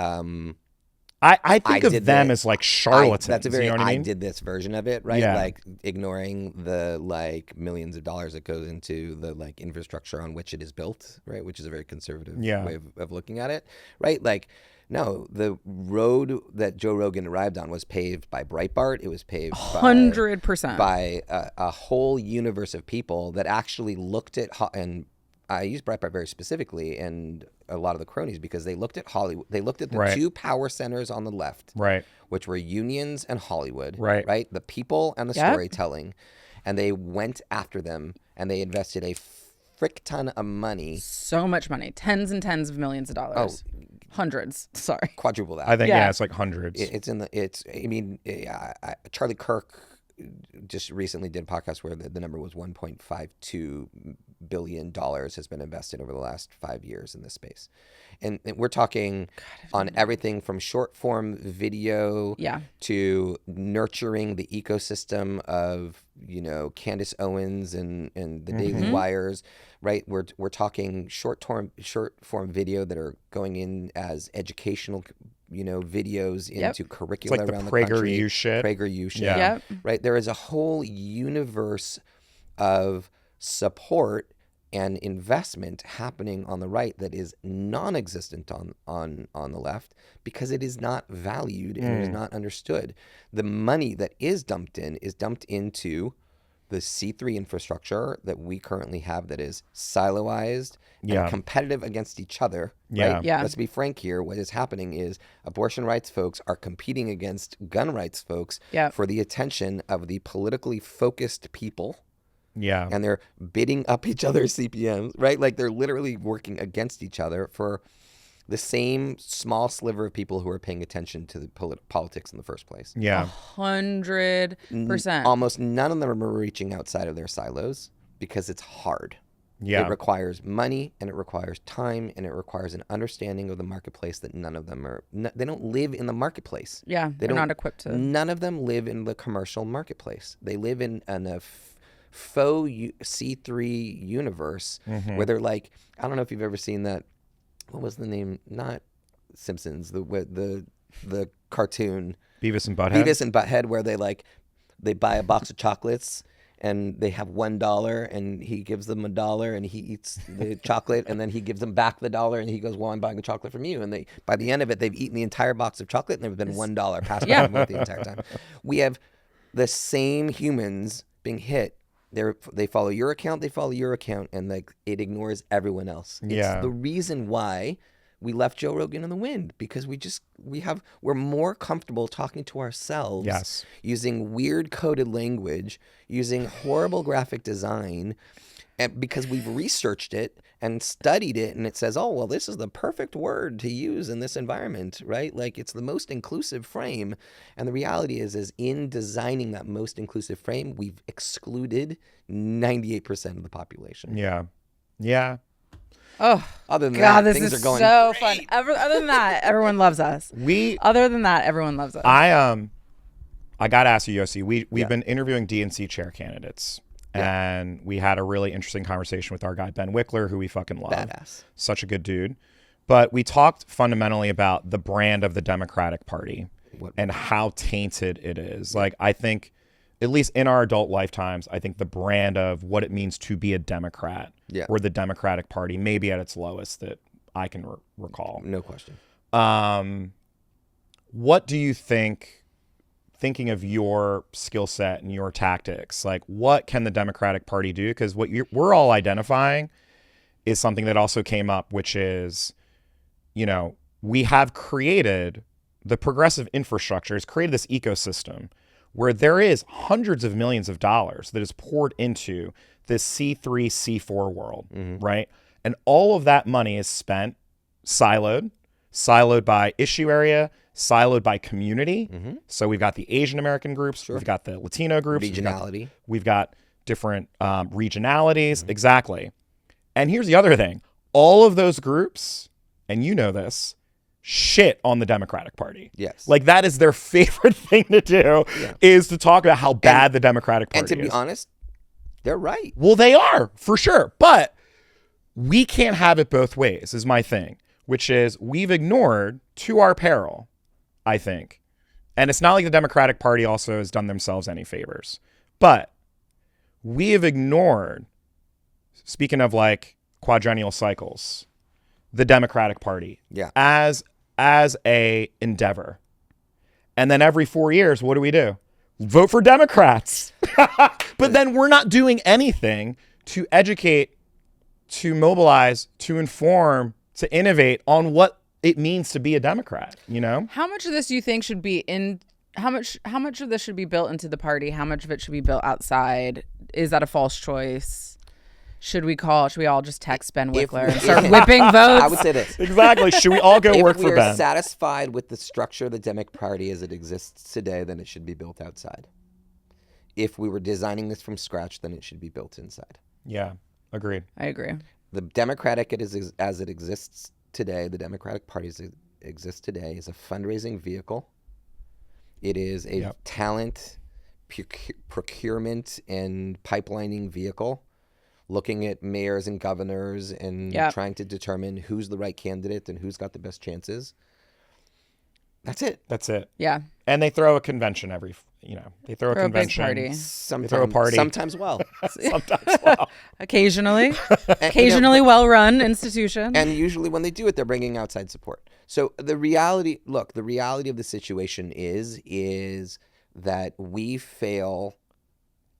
I think I of did them that. as like charlatans. That's a very you know what I I mean? did this version of it, right? Yeah. Like ignoring the like millions of dollars that goes into the like infrastructure on which it is built, right? Which is a very conservative way of looking at it, right? Like, no, the road that Joe Rogan arrived on was paved by Breitbart. It was paved 100% by a whole universe of people that actually looked at and I use Breitbart very specifically and a lot of the cronies because they looked at Hollywood. They looked at the two power centers on the left, Right. which were unions and Hollywood, Right. The people and the storytelling, and they went after them and they invested a frick ton of money. So much money, tens and tens of millions of dollars. Hundreds, sorry. Quadruple that. I think, it's like hundreds. Charlie Kirk just recently did a podcast where the number was $1.52 billion has been invested over the last 5 years in this space. And we're talking on everything from short form video to nurturing the ecosystem of, Candace Owens and the Daily Wires, right? We're talking short form video that are going in as educational videos into curricula it's like around the the country. PragerU shit. PragerU shit. Yeah. Right. There is a whole universe of support and investment happening on the right that is non-existent on the left because it is not valued and it is not understood. The money that is dumped into the C3 infrastructure that we currently have that is siloized and competitive against each other. Right? Yeah. Let's be frank here. What is happening is abortion rights folks are competing against gun rights folks for the attention of the politically focused people. Yeah. And they're bidding up each other's CPMs, right? Like they're literally working against each other for the same small sliver of people who are paying attention to the politics in the first place. Yeah. 100%. Almost none of them are reaching outside of their silos because it's hard. Yeah. It requires money and it requires time and it requires an understanding of the marketplace that none of them are. They don't live in the marketplace. Yeah, they're not equipped to. None of them live in the commercial marketplace. They live in a faux C3 universe where they're like, I don't know if you've ever seen that. What was the name? Not Simpsons. The cartoon. Beavis and Butthead, where they buy a box of chocolates and they have $1 and he gives them $1 and he eats the chocolate and then he gives them back the $1 and he goes, well, I'm buying a chocolate from you. And by the end of it, they've eaten the entire box of chocolate and there's been $1 passed back and forth the entire time. We have the same humans being hit. They follow your account, and it ignores everyone else. It's the reason why we left Joe Rogan in the wind because we're more comfortable talking to ourselves, using weird coded language, using horrible graphic design, and because we've researched it and studied it, and it says, oh, well, this is the perfect word to use in this environment, right? Like it's the most inclusive frame. And the reality is in designing that most inclusive frame, we've excluded 98% of the population. Yeah. Yeah. Oh, other than God, that, this things is are going so great. fun. Other than that, everyone loves us. Other than that, everyone loves us. I got to ask you, Yosi, we've been interviewing DNC chair candidates. And we had a really interesting conversation with our guy, Ben Wickler, who we fucking love. Badass. Such a good dude. But we talked fundamentally about the brand of the Democratic Party and how tainted it is. Like, I think, at least in our adult lifetimes, I think the brand of what it means to be a Democrat or the Democratic Party may be at its lowest that I can recall. No question. What do you think, thinking of your skill set and your tactics, like what can the Democratic Party do? Because what we're all identifying is something that also came up, which is, we have created the progressive infrastructure, has created this ecosystem where there is hundreds of millions of dollars that is poured into this C3, C4 world, right? And all of that money is spent siloed, siloed by issue area, siloed by community. So we've got the Asian American groups, we've got the Latino groups, Regionality. we've got different regionalities. Exactly. And here's the other thing. All of those groups, and you know this, shit on the Democratic Party. Yes. Like that is their favorite thing to do is to talk about how bad the Democratic Party is. And to be honest, they're right. Well, they are, for sure. But we can't have it both ways, is my thing, which is we've ignored, to our peril, I think. And it's not like the Democratic Party also has done themselves any favors. But we have ignored, speaking of like quadrennial cycles, the Democratic Party as a endeavor. And then every 4 years, what do? Vote for Democrats. But then we're not doing anything to educate, to mobilize, to inform, to innovate on what it means to be a Democrat, you know? How much of this do you think should be in how much of this should be built into the party? How much of it should be built outside? Is that a false choice? Should we all just text Ben Wickler and start whipping votes? I would say this. Exactly. Should we all go work for If we Ben? are satisfied with the structure of the Democratic Party as it exists today, then it should be built outside. If we were designing this from scratch, then it should be built inside. Yeah, agreed. I agree. The Democratic as it exists today, the Democratic Party as it exists today is a fundraising vehicle. It is a talent procurement and pipelining vehicle, looking at mayors and governors and trying to determine who's the right candidate and who's got the best chances. That's it. Yeah. And they throw a convention they throw a convention. A big party. Sometimes, they throw a party. Sometimes well. Sometimes well. Occasionally. Occasionally well-run institution. And usually when they do it, they're bringing outside support. So the reality of the situation is that we fail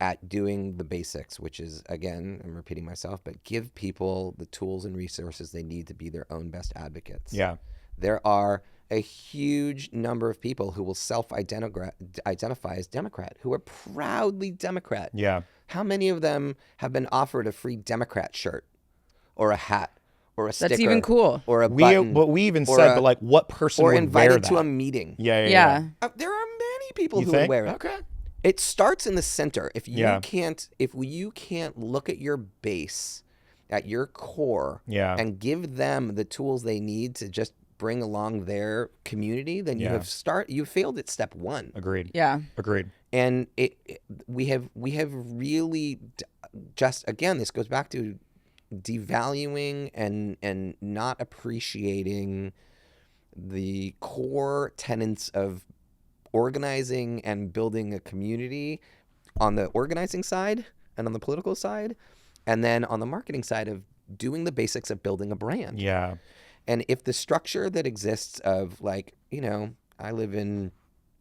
at doing the basics, which is, again, I'm repeating myself, but give people the tools and resources they need to be their own best advocates. Yeah. There are a huge number of people who will self-identify as Democrat, who are proudly Democrat. Yeah. How many of them have been offered a free Democrat shirt or a hat or a sticker? That's even cool. Or a button. We even said, but like what person or would wear invited that? to a meeting. Yeah. There are many people You who think? would wear it. Okay. It starts in the center. If you Yeah. can't look at your base, at your core, Yeah. and give them the tools they need to just bring along their community, then you failed at step one. Agreed. Yeah. Agreed. And we have really just, again, this goes back to devaluing and not appreciating the core tenets of organizing and building a community on the organizing side and on the political side, and then on the marketing side of doing the basics of building a brand. Yeah. And if the structure that exists of, like, I live in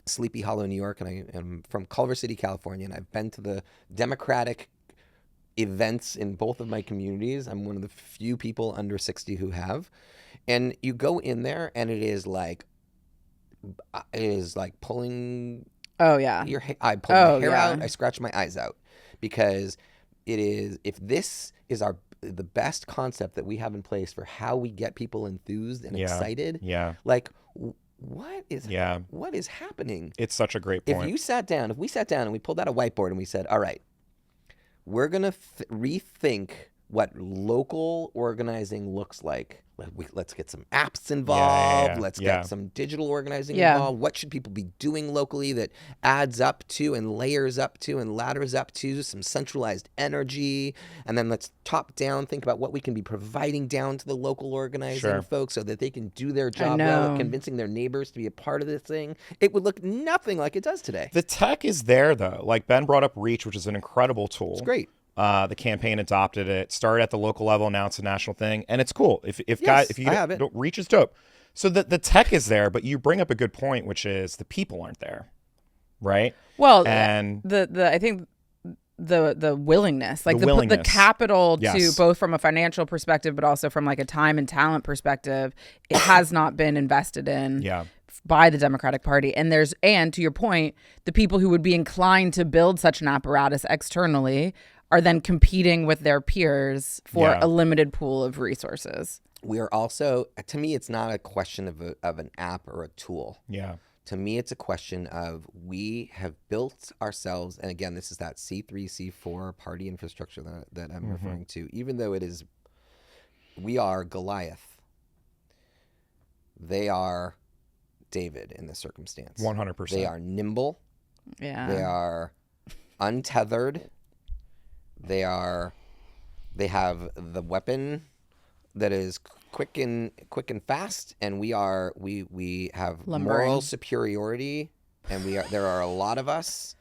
Sleepy Hollow, New York, and I am from Culver City, California, and I've been to the Democratic events in both of my communities. I'm one of the few people under 60 who have. And you go in there, and it is like pulling your hair. I pull my hair out. I scratch my eyes out, because it is, if this is the best concept that we have in place for how we get people enthused and excited. Yeah. Like, what is happening? It's such a great point. If we sat down and we pulled out a whiteboard and we said, all right, we're going to rethink what local organizing looks like. Let's get some apps involved. Let's get some digital organizing involved. What should people be doing locally that adds up to and layers up to and ladders up to some centralized energy? And then let's top down think about what we can be providing down to the local organizing folks so that they can do their job well at convincing their neighbors to be a part of this thing. It would look nothing like it does today. The tech is there, though. Like Ben brought up Reach, which is an incredible tool. It's great. The campaign adopted it, started at the local level, now it's a national thing, and it's cool. If you have it. Reach is dope. So the tech is there, but you bring up a good point, which is the people aren't there, right? Well, and I think the willingness, like the capital to, both from a financial perspective, but also from like a time and talent perspective, it has not been invested in. By the Democratic Party. And to your point, the people who would be inclined to build such an apparatus externally are then competing with their peers for a limited pool of resources. we are also, to me, it's not a question of an app or a tool. Yeah. To me, it's a question of we have built ourselves, and again, this is that C3, C4 party infrastructure that I'm referring to. Even though we are Goliath, they are David in this circumstance. 100%. They are nimble. Yeah. They are untethered. They have the weapon that is quick and fast, and we have Lumbering. moral superiority, and there are a lot of us,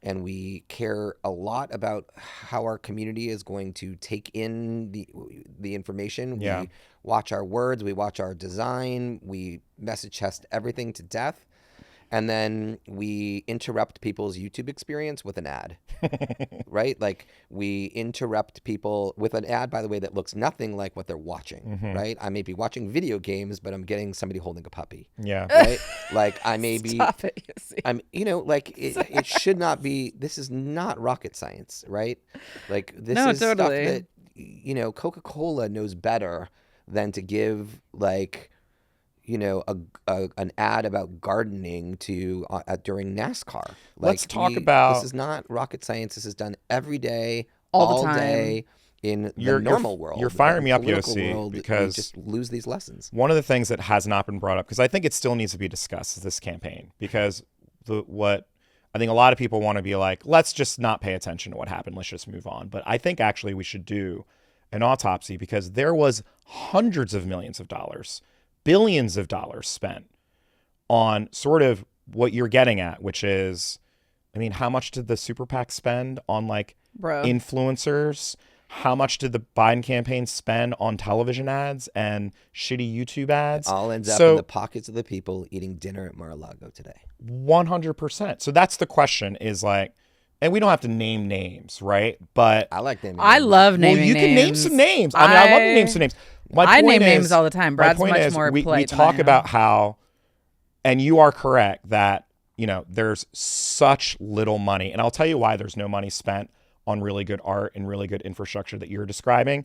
and we care a lot about how our community is going to take in the information. Yeah. We watch our words, we watch our design, we message test everything to death. And then we interrupt people's YouTube experience with an ad, right? Like we interrupt people with an ad, by the way, that looks nothing like what they're watching, right? I may be watching video games, but I'm getting somebody holding a puppy, Yeah. right? Like I may be, Stop it, Yosi. I'm, like it should not be, this is not rocket science, right? Like this No, is totally. stuff that, Coca-Cola knows better than to give like, an ad about gardening to during NASCAR. Like, Let's talk about- this is not rocket science. This is done every day, All the time. day in the normal world. You're firing In me up, political Yosi, world, we because just lose these lessons. one of the things that has not been brought up, because I think it still needs to be discussed, is this campaign. Because what I think a lot of people want to be like, let's just not pay attention to what happened. Let's just move on. But I think actually we should do an autopsy, because there was hundreds of millions of dollars, billions of dollars spent on sort of what you're getting at, which is, I mean, how much did the super PAC spend on like Bro. influencers? How much did the Biden campaign spend on television ads and shitty YouTube ads? All ends up in the pockets of the people eating dinner at Mar-a-Lago today. 100%. So that's the question, is like, and we don't have to name names, right? But I like naming I names. love well, naming you names. can name some names. I mean, I love to name some names. My I point name names is- all the time. my Brad's point much is more we polite than talk I am. about how, and you are correct that, there's such little money. And I'll tell you why there's no money spent on really good art and really good infrastructure that you're describing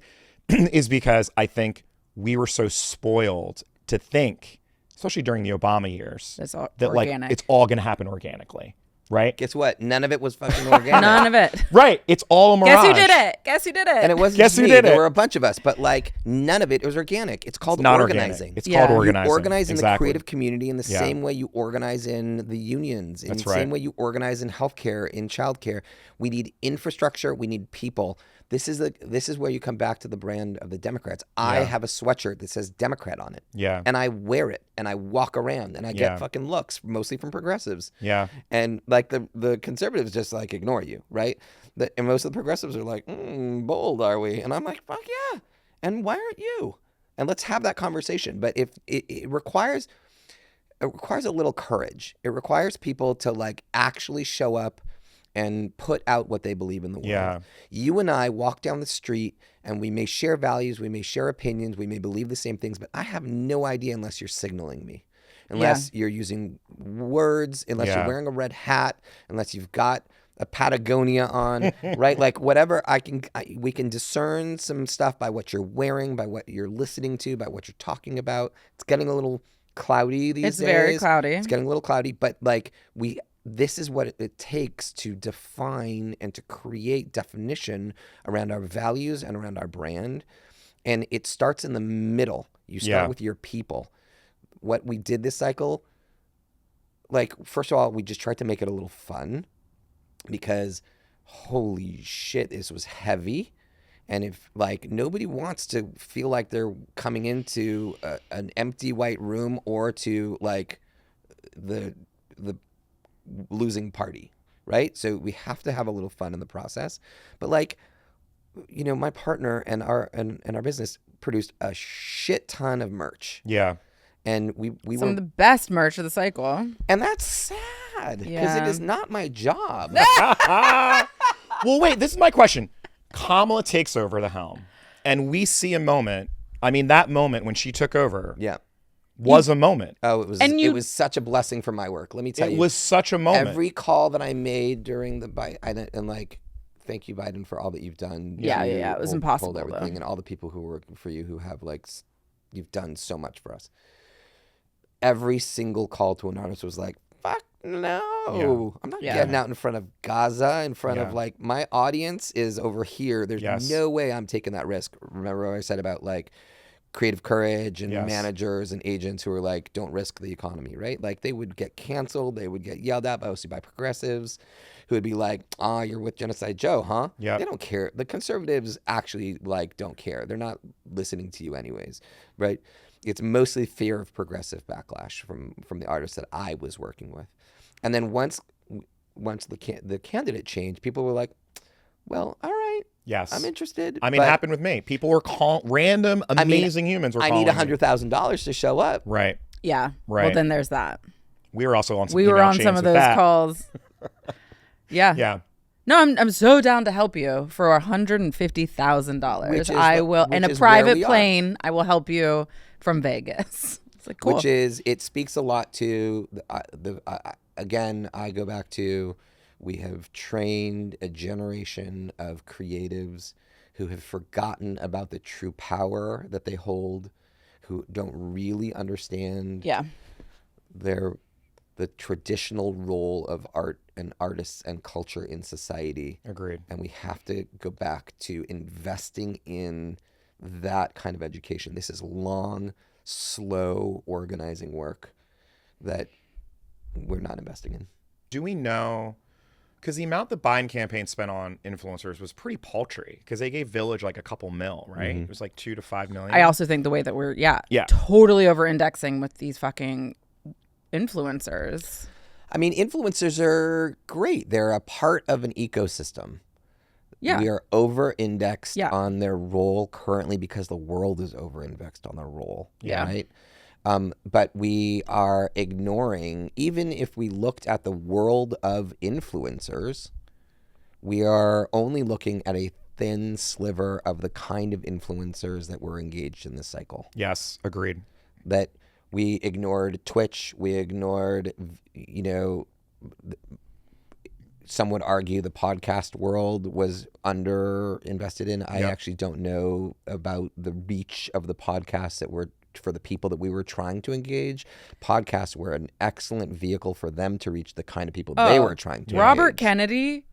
is because I think we were so spoiled to think, especially during the Obama years, It's all that organic. like it's all going to happen organically, right? Guess what? None of it was fucking organic. None of it. Right. It's all a mirage. Guess who did it? Guess who did it? And it wasn't Guess just who me. did There it? were a bunch of us, but like none of it was organic. It's called Not organizing. organic. It's Yeah. called You organizing. You organize in the Exactly. creative community in the Yeah. same way you organize in the unions, in That's the right. same way you organize in healthcare, in childcare. We need infrastructure. We need people. This is where you come back to the brand of the Democrats. I Yeah. have a sweatshirt that says Democrat on it. Yeah. And I wear it and I walk around and I Yeah. get fucking looks, mostly from progressives. Yeah. And like the conservatives just like ignore you, right? And most of the progressives are like, bold, are we? And I'm like, fuck yeah. And why aren't you? And let's have that conversation. But if it requires a little courage. It requires people to like actually show up and put out what they believe in the world. Yeah. You and I walk down the street and we may share values, we may share opinions, we may believe the same things, but I have no idea unless you're signaling me. Unless you're using words, unless Yeah. you're wearing a red hat, unless you've got a Patagonia on, right? Like whatever, we can discern some stuff by what you're wearing, by what you're listening to, by what you're talking about. It's getting a little cloudy these days. It's very cloudy. It's getting a little cloudy, but like this is what it takes to define and to create definition around our values and around our brand. And it starts in the middle. You start Yeah. with your people. What we did this cycle, like, first of all, we just tried to make it a little fun because holy shit, this was heavy. And if like nobody wants to feel like they're coming into an empty white room or to like the losing party, right? So we have to have a little fun in the process. But like, my partner and our business produced a shit ton of merch, Yeah. and we Some were, of the best merch of the cycle. and that's sad because Yeah. it is not my job. Well, wait, this is my question. Kamala takes over the helm, and we see a moment. I mean, that moment when she took over Yeah. was a moment. Oh, it was. And you- it was such a blessing for my work. Let me tell It you, was such a moment. every call that I made during the Biden, and like, thank you, Biden, for all that you've done. Yeah, to yeah, it was hold impossible, everything, though. and all the people who are working for you who have like You've done so much for us. Every single call to an artist was like, fuck no. I'm not getting out in front of Gaza, in front of like, my audience is over here. There's no way I'm taking that risk. Remember what I said about like creative courage and managers and agents who are like, don't risk the economy, right? Like they would get canceled. They would get yelled at mostly by progressives who would be like, you're with Genocide Joe, huh? Yeah. They don't care. The conservatives actually like don't care. They're not listening to you anyways, right? It's mostly fear of progressive backlash from the artists that I was working with. And then once the candidate changed, people were like, well, all right. Yes. I'm interested. I mean, it happened with me. People were random, amazing humans were calling I need $100,000 to show up. Right. Yeah. Right. Well, then there's that. We were also on some some of those calls. Yeah. Yeah. No, I'm so down to help you for $150,000. I will in a private plane. I will help you from Vegas. It's like cool. It speaks a lot to again. I go back to we have trained a generation of creatives who have forgotten about the true power that they hold, who don't really understand the traditional role of art and artists and culture in society. Agreed. And we have to go back to investing in that kind of education. This is long, slow organizing work that we're not investing in. Do we know, because the amount the Biden campaign spent on influencers was pretty paltry, because they gave Village like a couple mil, right? It was like $2 to $5 million. I also think the way that we're totally over indexing with these fucking influencers. I mean, influencers are great. They're a part of an ecosystem. Yeah. We are over-indexed on their role currently because the world is over-indexed on their role. Yeah. Right? But we are ignoring, even if we looked at the world of influencers, we are only looking at a thin sliver of the kind of influencers that were engaged in this cycle. Yes, agreed. That we ignored Twitch. We ignored, some would argue the podcast world was under-invested in. I actually don't know about the reach of the podcasts that were for the people that we were trying to engage. Podcasts were an excellent vehicle for them to reach the kind of people they were trying to Robert engage. Kennedy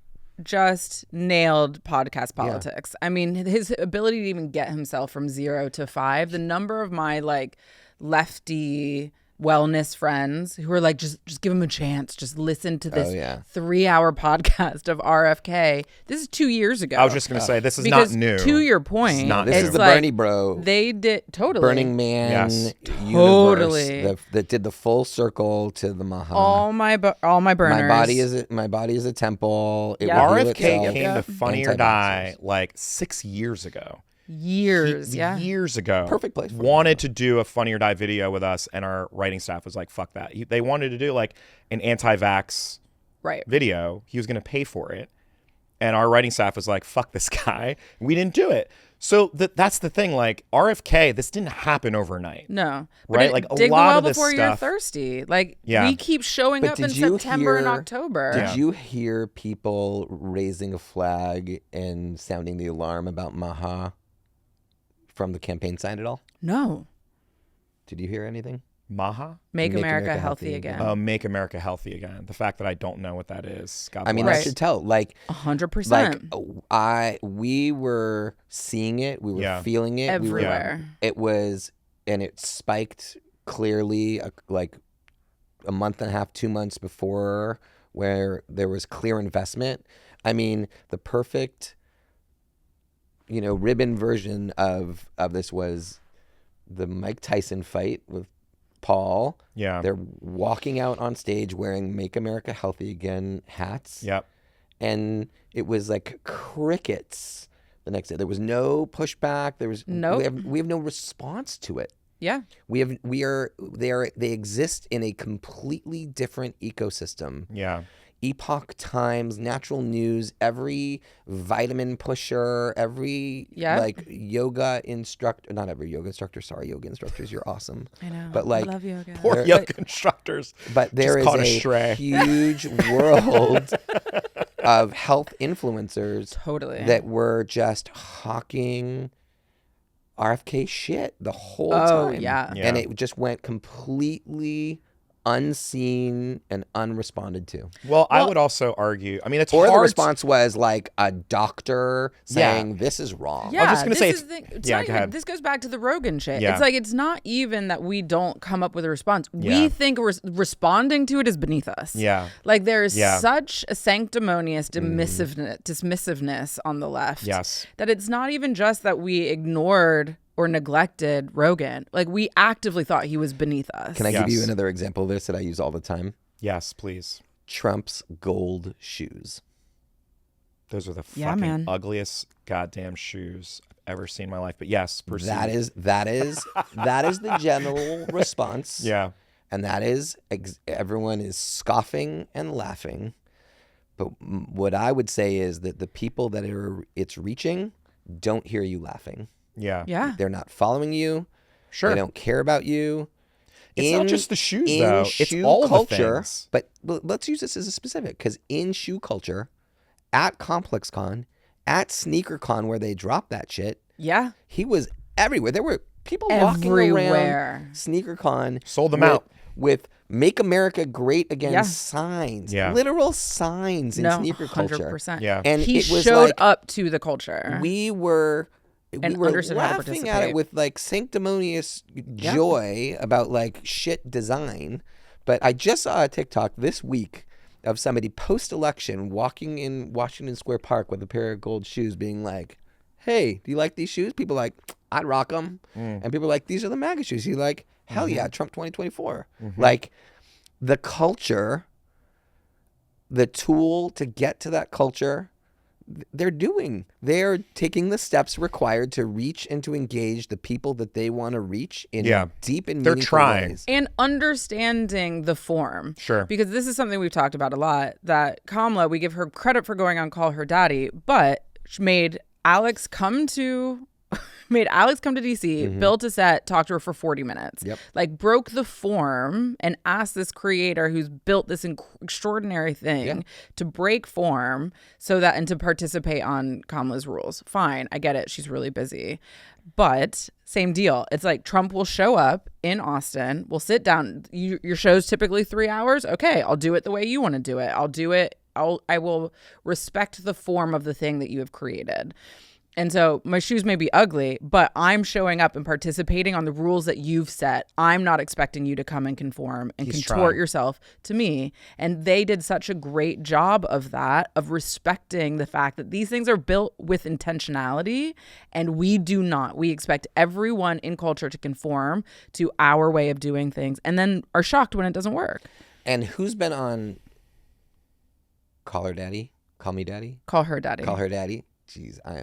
just nailed podcast politics. I mean, his ability to even get himself from 0 to 5, the number of my like lefty wellness friends who are like, just give him a chance. Just listen to this 3-hour podcast of RFK. This is 2 years ago. I was just going to say, this is not new. To your point, this is the like, Bernie bro. They did totally. Burning Man universe that did the full circle to the Maha. All my burners. My body is a temple. RFK came to Funny or Die like 6 years ago. Years ago. Perfect place. Wanted to do a Funny or Die video with us, and our writing staff was like, fuck that. They wanted to do like an anti-vax video. He was going to pay for it. And our writing staff was like, fuck this guy. We didn't do it. So that's the thing. Like RFK, this didn't happen overnight. No. Right? Like a lot of this before stuff. You're thirsty. Like we keep showing up in September and October. Did you hear people raising a flag and sounding the alarm about Maha from the campaign side at all? No. Did you hear anything? Maha? Make America healthy again. Oh, Make America Healthy Again. The fact that I don't know what that is. God I mean, I should tell. Like 100%. We were seeing it. We were feeling it. Everywhere. It spiked clearly like a month and a half, 2 months before, where there was clear investment. I mean, the perfect ribbon version of this was the Mike Tyson fight with Paul. Yeah. They're walking out on stage wearing Make America Healthy Again hats. Yep. And it was like crickets the next day. There was no pushback. There was we have no response to it. Yeah. They exist in a completely different ecosystem. Yeah. Epoch Times, Natural News, every vitamin pusher, every like yoga instructor, not every yoga instructor, sorry, yoga instructors, you're awesome. I know. But like, I love yoga. Poor yoga instructors. But there is a huge world of health influencers totally that were just hawking RFK shit the whole Oh, time. yeah. And it just went completely unseen and unresponded to. Well, I would also argue, I mean, it's Or hard. the response was like a doctor saying this is wrong. Yeah, just gonna say this it's- is the, yeah, not go even- ahead. This goes back to the Rogan shit. Yeah. It's like it's not even that we don't come up with a response. Yeah. We think responding to it is beneath us. Yeah. Like there is Yeah. such a sanctimonious dismissiveness on the left. Yes. That it's not even just that we ignored or neglected Rogan. Like we actively thought he was beneath us. Can I give you Yes. another example of this that I use all the time? Yes, please. Trump's gold shoes. Those are the Yeah, fucking man. ugliest goddamn shoes I've ever seen in my life. But yes, proceed. That is the general response. Yeah. And that is everyone is scoffing and laughing. But what I would say is that the people that it's reaching don't hear you laughing. Yeah. Yeah. They're not following you. Sure. They don't care about you. It's not just the shoes, in though. It's shoe all the culture. things. But let's use this as a specific, because in shoe culture, at ComplexCon, at SneakerCon, where they dropped that shit, Yeah. he was everywhere. There were people walking Everywhere. around SneakerCon. Sold them out. with "Make America Great Again" Yeah. signs, Yeah. literal signs in No, sneaker culture. 100%. Yeah. And He it was showed like up to the culture. we were And understood how to laughing at participate. it with like sanctimonious joy about like shit design. But I just saw a TikTok this week of somebody post-election walking in Washington Square Park with a pair of gold shoes being like, "Hey, do you like these shoes?" People are like, "I'd rock them." And people are like, "These are the MAGA shoes." You're like, "Hell yeah, Trump 2024." Like the culture, the tool to get to that culture, they're taking the steps required to reach and to engage the people that they want to reach in deep and They're meaningful trying. ways. And understanding the form. Sure. Because this is something we've talked about a lot, that Kamala, we give her credit for going on Call Her Daddy, but she made Alex come to DC, built a set, talked to her for 40 minutes. Yep. Like broke the form and asked this creator who's built this extraordinary thing to break form and to participate on Kamala's rules. Fine, I get it. She's really busy. But same deal. It's like Trump will show up in Austin. We'll sit down. Your show's typically 3 hours. Okay, I'll do it the way you want to do it. I will respect the form of the thing that you have created. And so my shoes may be ugly, but I'm showing up and participating on the rules that you've set. I'm not expecting you to come and conform and contort trying. yourself to me. And they did such a great job of that, of respecting the fact that these things are built with intentionality, and we do not. We expect everyone in culture to conform to our way of doing things, and then are shocked when it doesn't work. And who's been on Call Her Daddy? Call Me Daddy? Call Her Daddy. Call Her Daddy? Jeez, I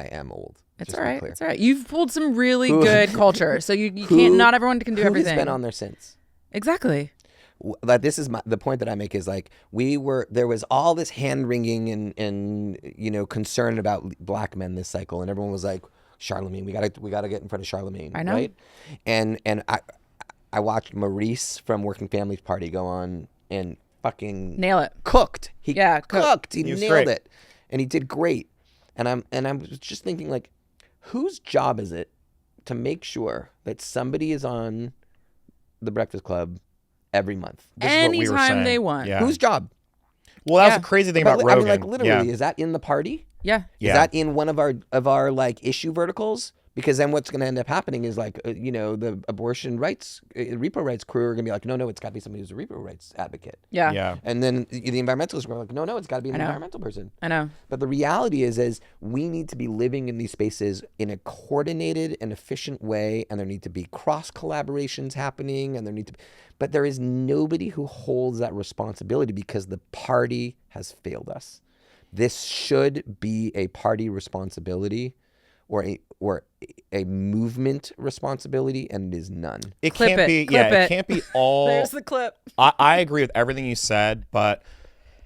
am old. It's just all to be right. clear. It's all right. You've pulled some really good culture, so you can't. Not everyone can do Who everything. has been on there since? Exactly. Like this is the point that I make is like there was all this hand wringing and concern about black men this cycle, and everyone was like, Charlemagne, we gotta get in front of Charlemagne. I know. Right? And I watched Maurice from Working Families Party go on and fucking Nail it. cooked. He cooked. He was nailed great. it, and he did great. And I'm just thinking like, whose job is it to make sure that somebody is on the Breakfast Club every month? This is what we were Anytime saying. they want. Yeah. Whose job? Well, that was Yeah. the crazy thing about But, Rogan. I mean, like literally, Yeah. is that in the party? Yeah. Yeah. Is that in one of our like issue verticals? Because then what's going to end up happening is like, the abortion rights, repo rights crew are going to be like, no, it's got to be somebody who's a repo rights advocate. Yeah. Yeah. And then the environmentalists are like, no, it's got to be an know. environmental person. I know. But the reality is we need to be living in these spaces in a coordinated and efficient way, and there need to be cross collaborations happening, but there is nobody who holds that responsibility because the party has failed us. This should be a party responsibility or a movement responsibility, and it is none. It Clip can't it. be. Clip Yeah. it. It can't be all. There's the clip. I agree with everything you said, but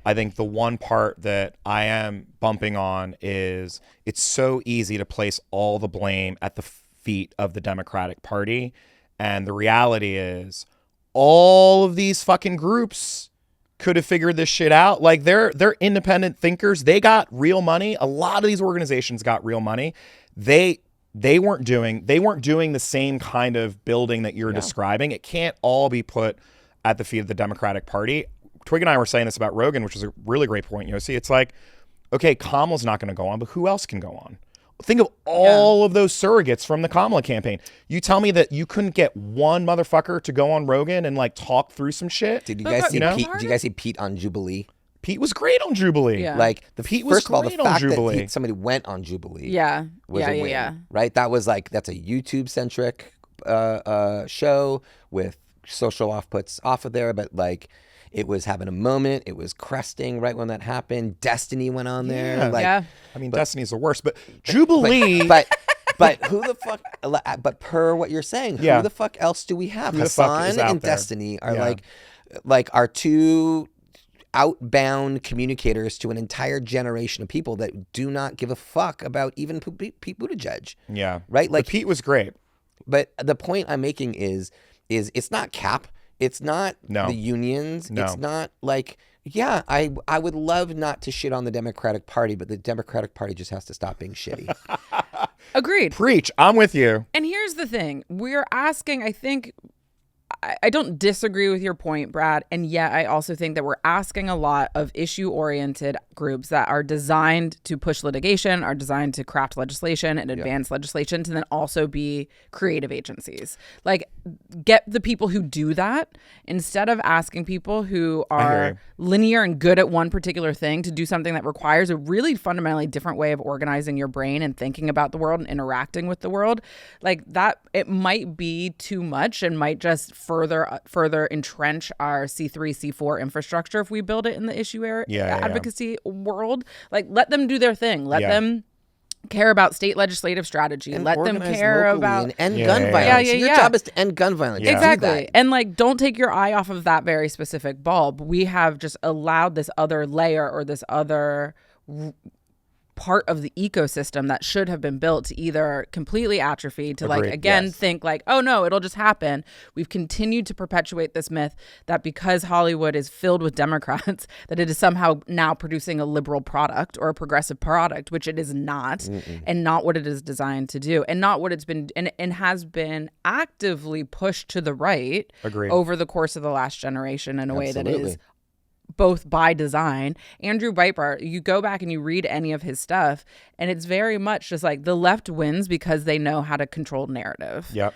I think the one part that I am bumping on is it's so easy to place all the blame at the feet of the Democratic Party. And the reality is all of these fucking groups could have figured this shit out. Like they're independent thinkers. They got real money. A lot of these organizations got real money. They they weren't doing the same kind of building that you're describing. It can't all be put at the feet of the Democratic Party. Twigg and I were saying this about Rogan, which is a really great point, Yosi. It's like, okay, Kamala's not going to go on, but who else can go on? Think of all of those surrogates from the Kamala campaign. You tell me that you couldn't get one motherfucker to go on Rogan and like talk through some shit. Did you guys see Pete? Did you guys see Pete on Jubilee? Pete was great on Jubilee. Yeah. Like Pete was first of all, the great on fact Jubilee. that somebody went on Jubilee. Was a win, right? That was like that's a YouTube centric show with social offputs off of there, but like. It was having a moment. It was cresting right when that happened. Destiny went on there. I mean, Destiny's the worst, but Jubilee. But who the fuck? But per what you're saying, who the fuck else do we have? Who the fuck is Hassan out and there? Destiny are like our two outbound communicators to an entire generation of people that do not give a fuck about even Pete Buttigieg. Yeah. Right. Like but Pete was great. But the point I'm making is it's not Cap. It's not the unions. No. It's not like, I would love not to shit on the Democratic Party, but the Democratic Party just has to stop being shitty. Agreed. Preach. I'm with you. And here's the thing. We're asking, I think, I don't disagree with your point, Brad. And yet I also think that we're asking a lot of issue-oriented groups that are designed to push litigation, are designed to craft legislation and advance legislation, to then also be creative agencies. Like, get the people who do that instead of asking people who are linear and good at one particular thing to do something that requires a really fundamentally different way of organizing your brain and thinking about the world and interacting with the world. Like that, it might be too much and might just further entrench our C3, C4 infrastructure if we build it in the issue advocacy world. Like, let them do their thing. Let them care about state legislative strategy. And let them care about and end gun violence. Your job is to end gun violence. Yeah. Exactly. And like, don't take your eye off of that very specific bulb. We have just allowed this other layer or this other part of the ecosystem that should have been built to either completely atrophy, to like, again, think like, oh no, it'll just happen. We've continued to perpetuate this myth that because Hollywood is filled with Democrats, that it is somehow now producing a liberal product or a progressive product, which it is not, and not what it is designed to do, and not what it's been, and has been actively pushed to the right over the course of the last generation in a way that is both by design. Andrew Breitbart, you go back and you read any of his stuff, and it's very much just like the left wins because they know how to control narrative. Yep.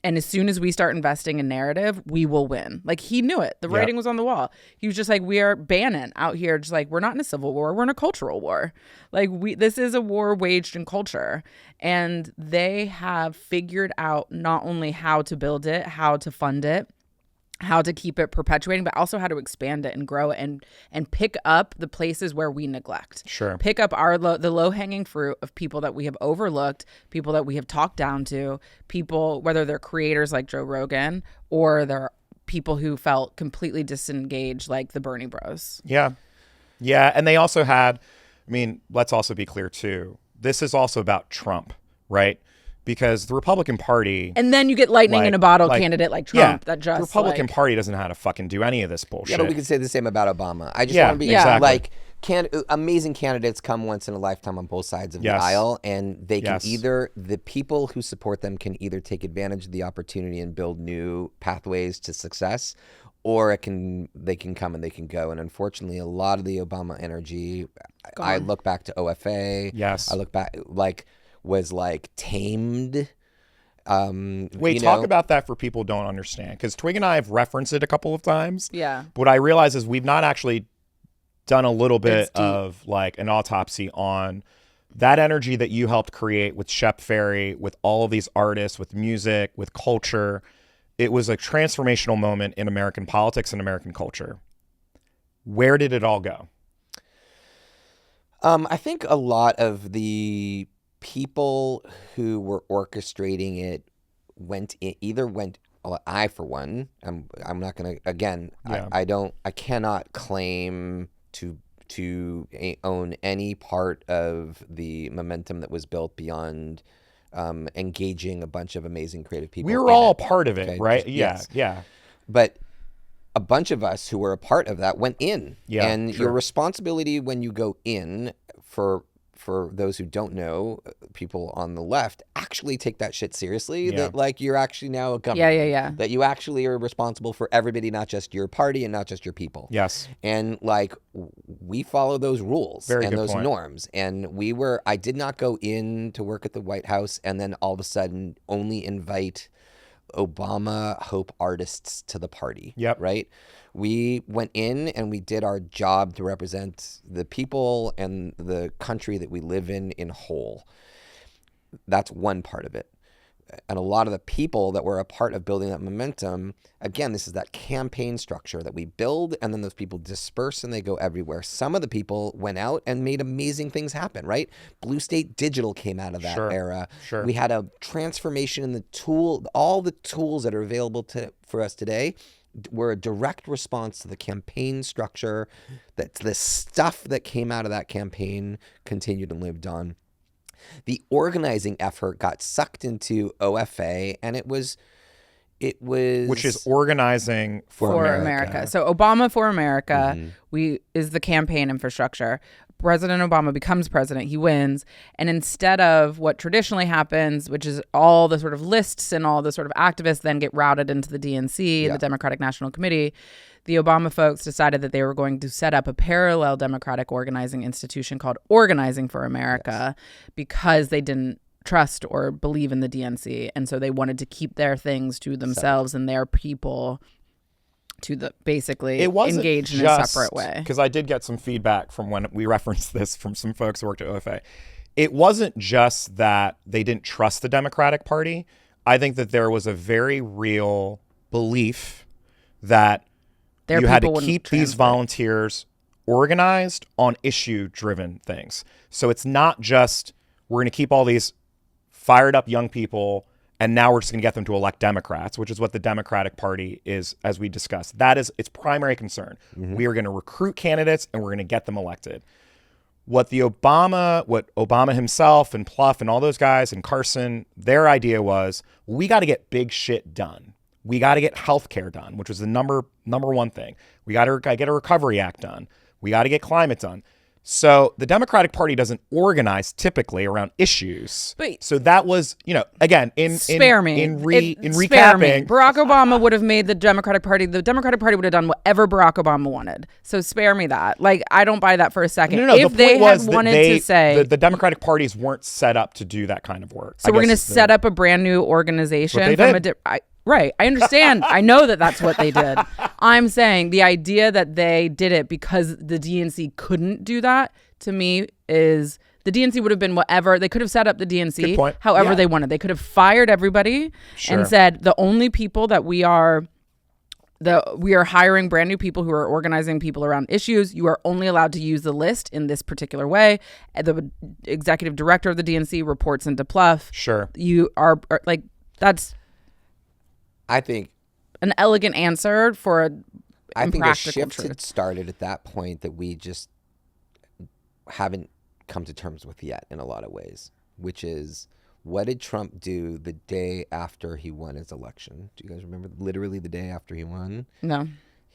And as soon as we start investing in narrative, we will win. Like, he knew it. The writing was on the wall. He was just like, we are Bannon out here, just like, we're not in a civil war, we're in a cultural war. Like, this is a war waged in culture. And they have figured out not only how to build it, how to fund it, how to keep it perpetuating, but also how to expand it and grow it and pick up the places where we neglect. Sure. Pick up the low-hanging fruit of people that we have overlooked, people that we have talked down to, people, whether they're creators like Joe Rogan or they're people who felt completely disengaged like the Bernie Bros. Yeah. Yeah. And they also had, I mean, let's also be clear too. This is also about Trump, right? Because the Republican Party... And then you get lightning in a bottle candidate like Trump that just... The Republican Party doesn't know how to fucking do any of this bullshit. Yeah, but we could say the same about Obama. I just want to be like... amazing candidates come once in a lifetime on both sides of the aisle, and they can either... The people who support them can either take advantage of the opportunity and build new pathways to success, or they can come and they can go. And unfortunately, a lot of the Obama energy... I look back to OFA. Yes. I look back... was like tamed. Wait, talk about that for people who don't understand, because Twigg and I have referenced it a couple of times. Yeah. But what I realize is we've not actually done a little bit of like an autopsy on that energy that you helped create with Shep Ferry, with all of these artists, with music, with culture. It was a transformational moment in American politics and American culture. Where did it all go? I think a lot of the people who were orchestrating it I, for one, I'm not going to, again, I cannot claim to own any part of the momentum that was built beyond engaging a bunch of amazing creative people. We were all part of it, right? Yes. Yeah. But a bunch of us who were a part of that went in. Yeah, and your responsibility when you go in for for those who don't know, people on the left actually take that shit seriously. Yeah. That like you're actually now a government. Yeah. That you actually are responsible for everybody, not just your party and not just your people. Yes. And like we follow those rules Very and good those point. norms. And I did not go in to work at the White House and then all of a sudden only invite Obama hope artists to the party. Yep. Right? We went in and we did our job to represent the people and the country that we live in whole. That's one part of it. And a lot of the people that were a part of building that momentum, again, this is that campaign structure that we build and then those people disperse and they go everywhere. Some of the people went out and made amazing things happen, right? Blue State Digital came out of that era. Sure. We had a transformation in the all the tools that are available for us today were a direct response to the campaign structure, that the stuff that came out of that campaign continued and lived on. The organizing effort got sucked into OFA, and it was which is organizing for America. So Obama for America is the campaign infrastructure. President Obama becomes president, he wins, and instead of what traditionally happens, which is all the sort of lists and all the sort of activists then get routed into the DNC, the Democratic National Committee, the Obama folks decided that they were going to set up a parallel democratic organizing institution called Organizing for America because they didn't trust or believe in the DNC, and so they wanted to keep their things to themselves and their people to basically engage in a separate way. Because I did get some feedback from when we referenced this from some folks who worked at OFA. It wasn't just that they didn't trust the Democratic Party. I think that there was a very real belief that you had to keep these volunteers organized on issue-driven things. So it's not just we're going to keep all these fired up young people and now we're just going to get them to elect Democrats, which is what the Democratic Party is, as we discussed. That is its primary concern. We are going to recruit candidates and we're going to get them elected. What Obama himself and Pluff and all those guys and Carson, their idea was, we got to get big shit done. We got to get healthcare done, which was the number one thing. We got to get a Recovery Act done. We got to get climate done. So the Democratic Party doesn't organize typically around issues. So that was, again, in recapping, Barack Obama would have made the Democratic Party would have done whatever Barack Obama wanted. So spare me that. Like, I don't buy that for a second. No, if the they point was had that wanted to say the Democratic parties weren't set up to do that kind of work. So we're going to set up a brand new organization from right. I understand. I know that that's what they did. I'm saying the idea that they did it because the DNC couldn't do that, to me, is the DNC would have been whatever. They could have set up the DNC however they wanted. They could have fired everybody and said the only people that we are hiring brand new people who are organizing people around issues. You are only allowed to use the list in this particular way. The executive director of the DNC reports into Pluff. Sure. You are like, that's... I think an elegant answer for I think a shift truth. had started at that point that we just haven't come to terms with yet in a lot of ways, which is, what did Trump do the day after he won his election? Do you guys remember literally the day after he won? No.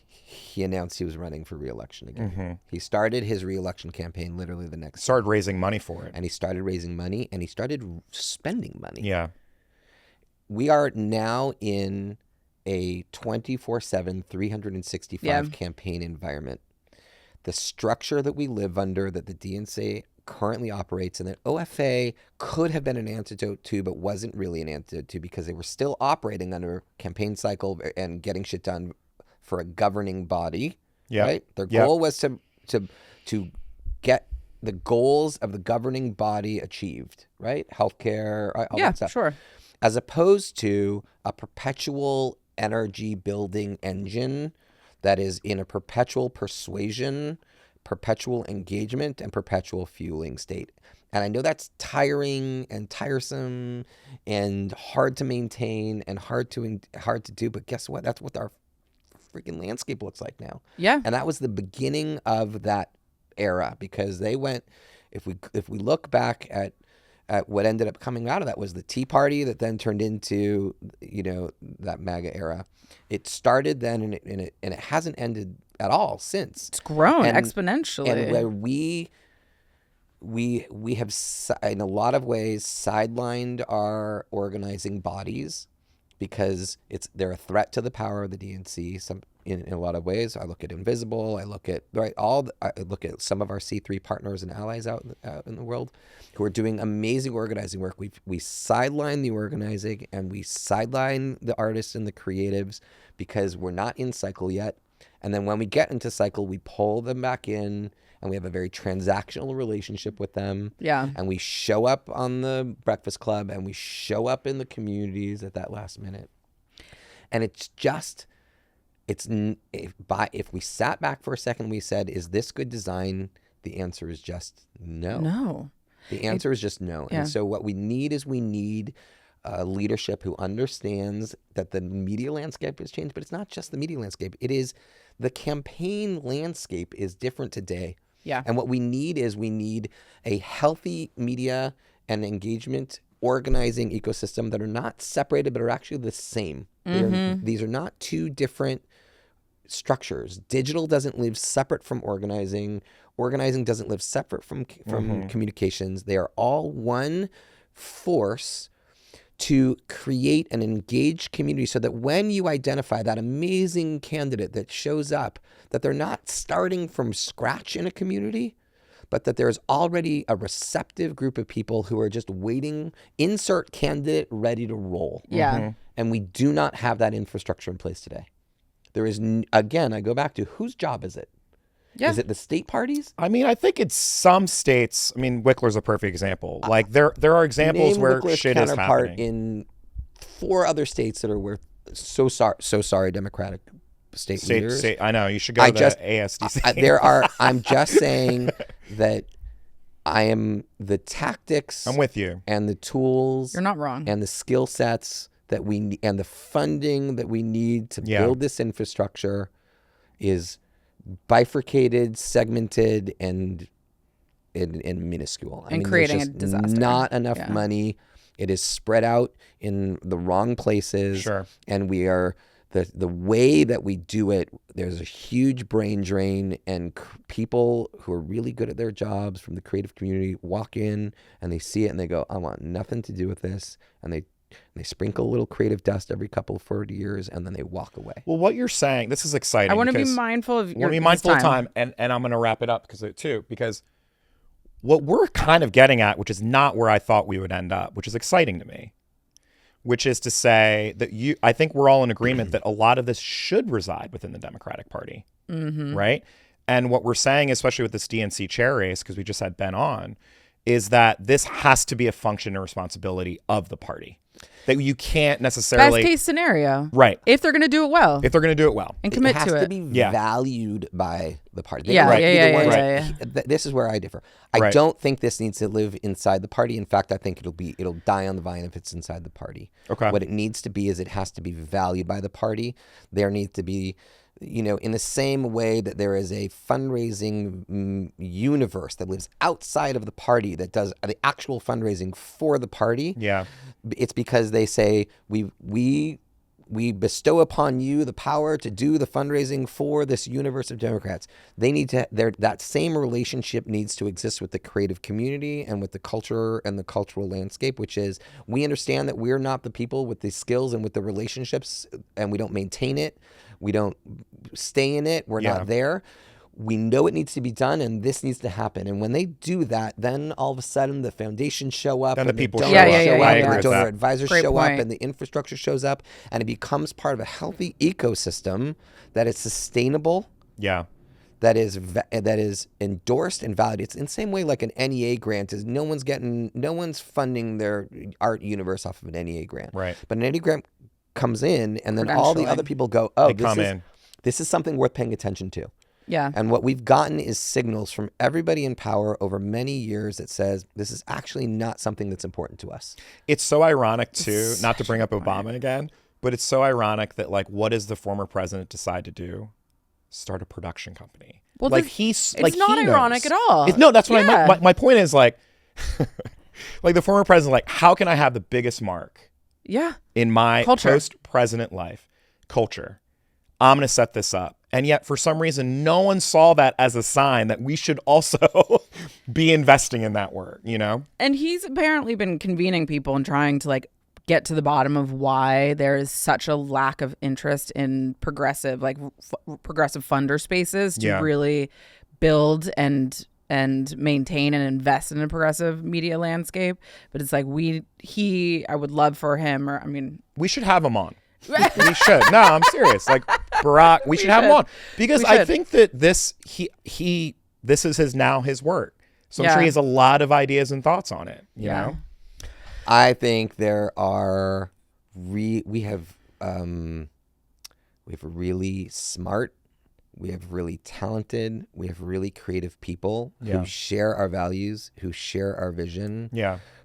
He announced he was running for re-election again. He started his re-election campaign literally the next started raising money for it. And he started raising money and he started spending money. Yeah. We are now in a 24/7, 365 campaign environment. The structure that we live under, that the DNC currently operates in, that OFA could have been an antidote to, but wasn't really an antidote to, because they were still operating under campaign cycle and getting shit done for a governing body. Right? Their goal was to get the goals of the governing body achieved. Right? Healthcare. All that stuff. Sure. As opposed to a perpetual energy building engine that is in a perpetual persuasion, perpetual engagement, and perpetual fueling state. And I know that's tiring and tiresome and hard to maintain and hard to do, but guess what? That's what our freaking landscape looks like now. Yeah. And that was the beginning of that era, because they went, if we look back at what ended up coming out of that, was the Tea Party that then turned into, that MAGA era. It started then and it hasn't ended at all since. It's grown exponentially. And where we we have in a lot of ways sidelined our organizing bodies because they're a threat to the power of the DNC. In a lot of ways, I look at Invisible. I look at I look at some of our C3 partners and allies out in the world who are doing amazing organizing work. We sideline the organizing and we sideline the artists and the creatives because we're not in cycle yet. And then when we get into cycle, we pull them back in. And we have a very transactional relationship with them. Yeah. And we show up on the Breakfast Club and we show up in the communities at that last minute. And if we sat back for a second, we said, is this good design? The answer is just no. No. The answer is just no. Yeah. And so what we need is leadership who understands that the media landscape has changed, but it's not just the media landscape. It is the campaign landscape is different today. Yeah. And what we need a healthy media and engagement organizing ecosystem that are not separated, but are actually the same. These are not two different structures. Digital doesn't live separate from organizing. Organizing doesn't live separate from communications. They are all one force to create an engaged community so that when you identify that amazing candidate that shows up, that they're not starting from scratch in a community, but that there's already a receptive group of people who are just waiting, insert candidate ready to roll. Yeah. And we do not have that infrastructure in place today. There is, again, I go back to whose job is it? Yeah. Is it the state parties? I mean, I think it's some states. I mean, Wickler's a perfect example. Like there are examples Name where Wickler's shit is counterpart happening. in 4 other states that are so sorry Democratic state leaders. I know you should go to the ASDC. I'm just saying that I am the tactics. I'm with you. And the tools. You're not wrong. And the skill sets that we and the funding that we need to build this infrastructure is bifurcated, segmented, and minuscule. And creating a disaster. Not enough money. It is spread out in the wrong places. Sure. And we are the way that we do it. There's a huge brain drain, and people who are really good at their jobs from the creative community walk in and they see it and they go, "I want nothing to do with this," and they sprinkle a little creative dust every couple of 40 years, and then they walk away. Well, what you're saying, this is exciting. I want to be mindful of your time, and I'm going to wrap it up because what we're kind of getting at, which is not where I thought we would end up, which is exciting to me, which is to say that I think we're all in agreement that a lot of this should reside within the Democratic Party, right? And what we're saying, especially with this DNC chair race, because we just had Ben on, is that this has to be a function and responsibility of the party. That you can't necessarily... Best case scenario. Right. If they're going to do it well. And commit to it. It has to be valued by the party. Yeah. This is where I differ. I don't think this needs to live inside the party. In fact, I think it'll die on the vine if it's inside the party. Okay. What it needs to be is it has to be valued by the party. There needs to be... in the same way that there is a fundraising universe that lives outside of the party that does the actual fundraising for the party. Yeah. It's because they say, we bestow upon you the power to do the fundraising for this universe of Democrats. They need to, that same relationship needs to exist with the creative community and with the culture and the cultural landscape, which is, we understand that we're not the people with the skills and with the relationships, and we don't maintain it. We don't stay in it. We're not there. We know it needs to be done, and this needs to happen. And when they do that, then all of a sudden the foundations show up, then and the people donors show up, and the donor advisors show up, point. and the infrastructure shows up, and it becomes part of a healthy ecosystem that is sustainable. Yeah. That is endorsed and valued. It's in the same way like an NEA grant is. No one's funding their art universe off of an NEA grant. Right. But an NEA grant comes in, and then all the other people go, "Oh, this is something worth paying attention to." Yeah. And what we've gotten is signals from everybody in power over many years that says this is actually not something that's important to us. It's so ironic too, not to bring up Obama again, but it's so ironic that what does the former president decide to do? Start a production company. Well, it's not ironic at all. That's what my point is. Like the former president, how can I have the biggest mark? Yeah. In my culture. post-president life, culture. I'm going to set this up. And yet, for some reason, no one saw that as a sign that we should also be investing in that work, you know? And he's apparently been convening people and trying to like get to the bottom of why there is such a lack of interest in progressive, like progressive funder spaces to really build and maintain and invest in a progressive media landscape. But it's like I would love for him, or I mean, we should have him on. We should. No, I'm serious. Like Barack, we should have him on because I think that this is his work. So I'm sure he has a lot of ideas and thoughts on it. You know, I think there are we have really smart, we have really talented, we have really creative people who share our values, who share our vision,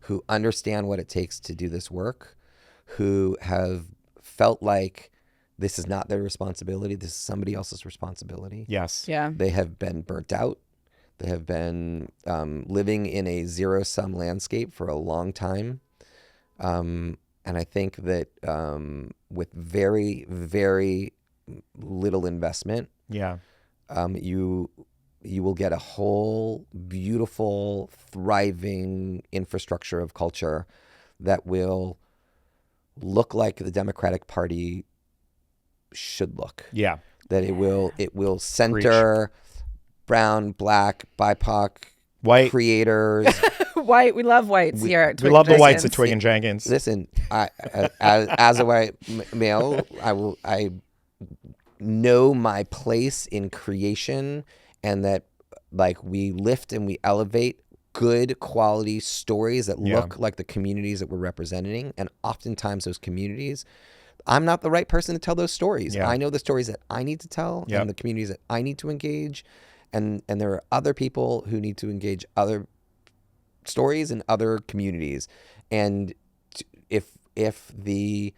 who understand what it takes to do this work, who have felt like this is not their responsibility. This is somebody else's responsibility. Yes. Yeah. They have been burnt out. They have been living in a zero-sum landscape for a long time. And I think that with very, very little investment, you will get a whole beautiful, thriving infrastructure of culture that will look like the Democratic Party should look. Yeah. That it will center brown, black, BIPOC, white creators. White. We love whites here at Twigg. We love the whites Jenkins. at Twigg and Jenkins. Listen, as a white male, I know my place in creation, and that like we lift and we elevate good quality stories that look like the communities that we're representing. And oftentimes those communities, I'm not the right person to tell those stories. I know the stories that I need to tell and the communities that I need to engage. And there are other people who need to engage other stories in other communities. And if the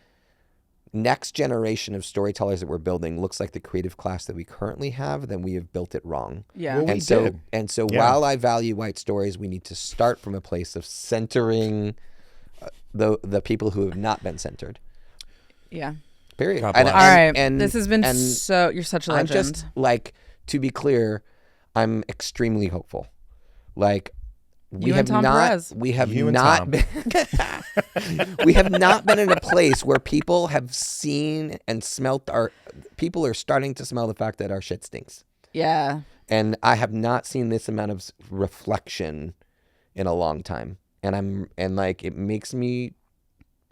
next generation of storytellers that we're building looks like the creative class that we currently have, then we have built it wrong. Yeah. Well, And so while I value white stories, we need to start from a place of centering the people who have not been centered. Yeah. Period. God bless. All right. And this has been you're such a legend. I'm just like, to be clear, I'm extremely hopeful. Like, we have not been we have not been in a place where people have seen and smelt people are starting to smell the fact that our shit stinks. Yeah. And I have not seen this amount of reflection in a long time. And it makes me,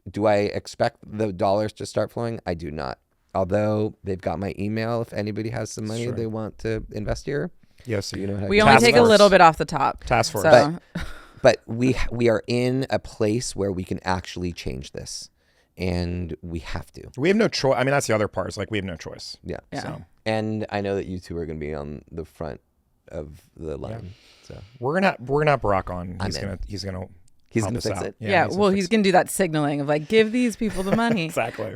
do I expect the dollars to start flowing? I do not. Although they've got my email if anybody has some money they want to invest here. Yes, you know how we only take a little bit off the top. Task force. So. But we are in a place where we can actually change this, and we have to. We have no choice. I mean, that's the other part. It's like we have no choice. Yeah. So. And I know that you two are going to be on the front of the line. So we're gonna have Barack on. He's gonna fix it. Yeah. Well, he's gonna do that signaling of like, give these people the money. Exactly.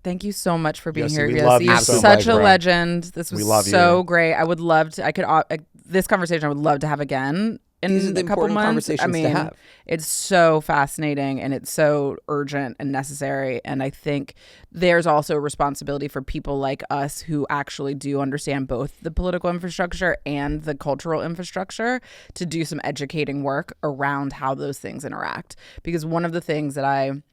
Thank you so much for being here, we love Yosi. you You're so such much, a bro. legend. This was so you. great. I would love to. This conversation I would love to have again in These are the a couple important months. conversations I mean, to have. it's so fascinating and it's so urgent and necessary. And I think there's also a responsibility for people like us who actually do understand both the political infrastructure and the cultural infrastructure to do some educating work around how those things interact. Because one of the things that I've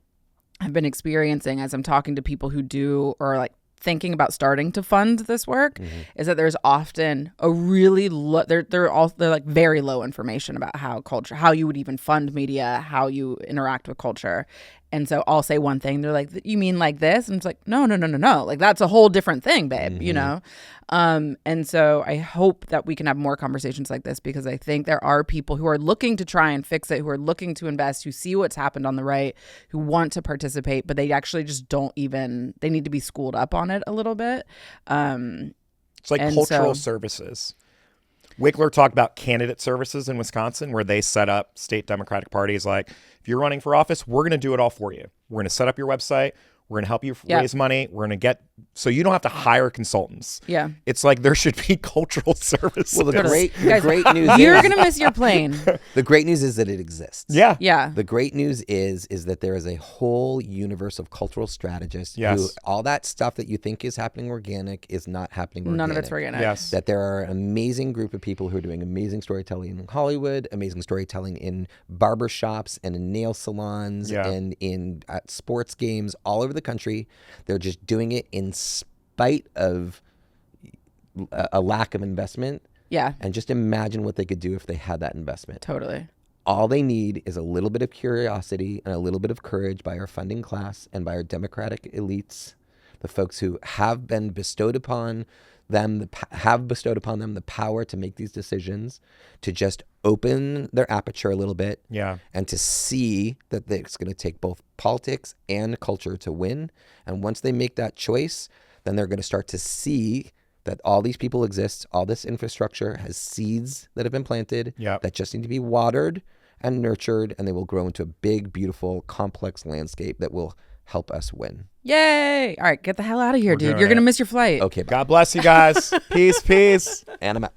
been experiencing as I'm talking to people who do or like thinking about starting to fund this work is that there's often a really they're like very low information about how you would even fund media, how you interact with culture. And so I'll say one thing, they're like, you mean like this? And it's like, no. Like that's a whole different thing, babe, you know? And so I hope that we can have more conversations like this because I think there are people who are looking to try and fix it, who are looking to invest, who see what's happened on the right, who want to participate, but they actually just they need to be schooled up on it a little bit. It's like cultural services. Wickler talked about candidate services in Wisconsin where they set up state Democratic parties like, if you're running for office, we're going to do it all for you. We're going to set up your website. We're going to help you Yeah. raise money. We're going to get, so you don't have to hire consultants. Yeah. It's like there should be cultural services. Well, the Totally. great news You're is going to miss your plane. the great news is that it exists. Yeah. Yeah. The great news is that there is a whole universe of cultural strategists Yes. who all that stuff that you think is happening organic is not happening organic. None of it's organic. Yes. That there are an amazing group of people who are doing amazing storytelling in Hollywood, amazing storytelling in barbershops and in nail salons Yeah. and at sports games all over the country. They're just doing it in spite of a lack of investment. Yeah. And just imagine what they could do if they had that investment. Totally. All they need is a little bit of curiosity and a little bit of courage by our funding class and by our democratic elites, the folks who have been bestowed upon them, the power to make these decisions, to just open their aperture a little bit, Yeah. and to see that it's going to take both politics and culture to win. And once they make that choice, then they're going to start to see that all these people exist, all this infrastructure has seeds that have been planted Yep. that just need to be watered and nurtured, and they will grow into a big, beautiful, complex landscape that will help us win. Yay. All right. Get the hell out of here, dude. doing You're going to it. miss your flight. Okay, bye. God bless you guys. Peace, peace. And I'm out.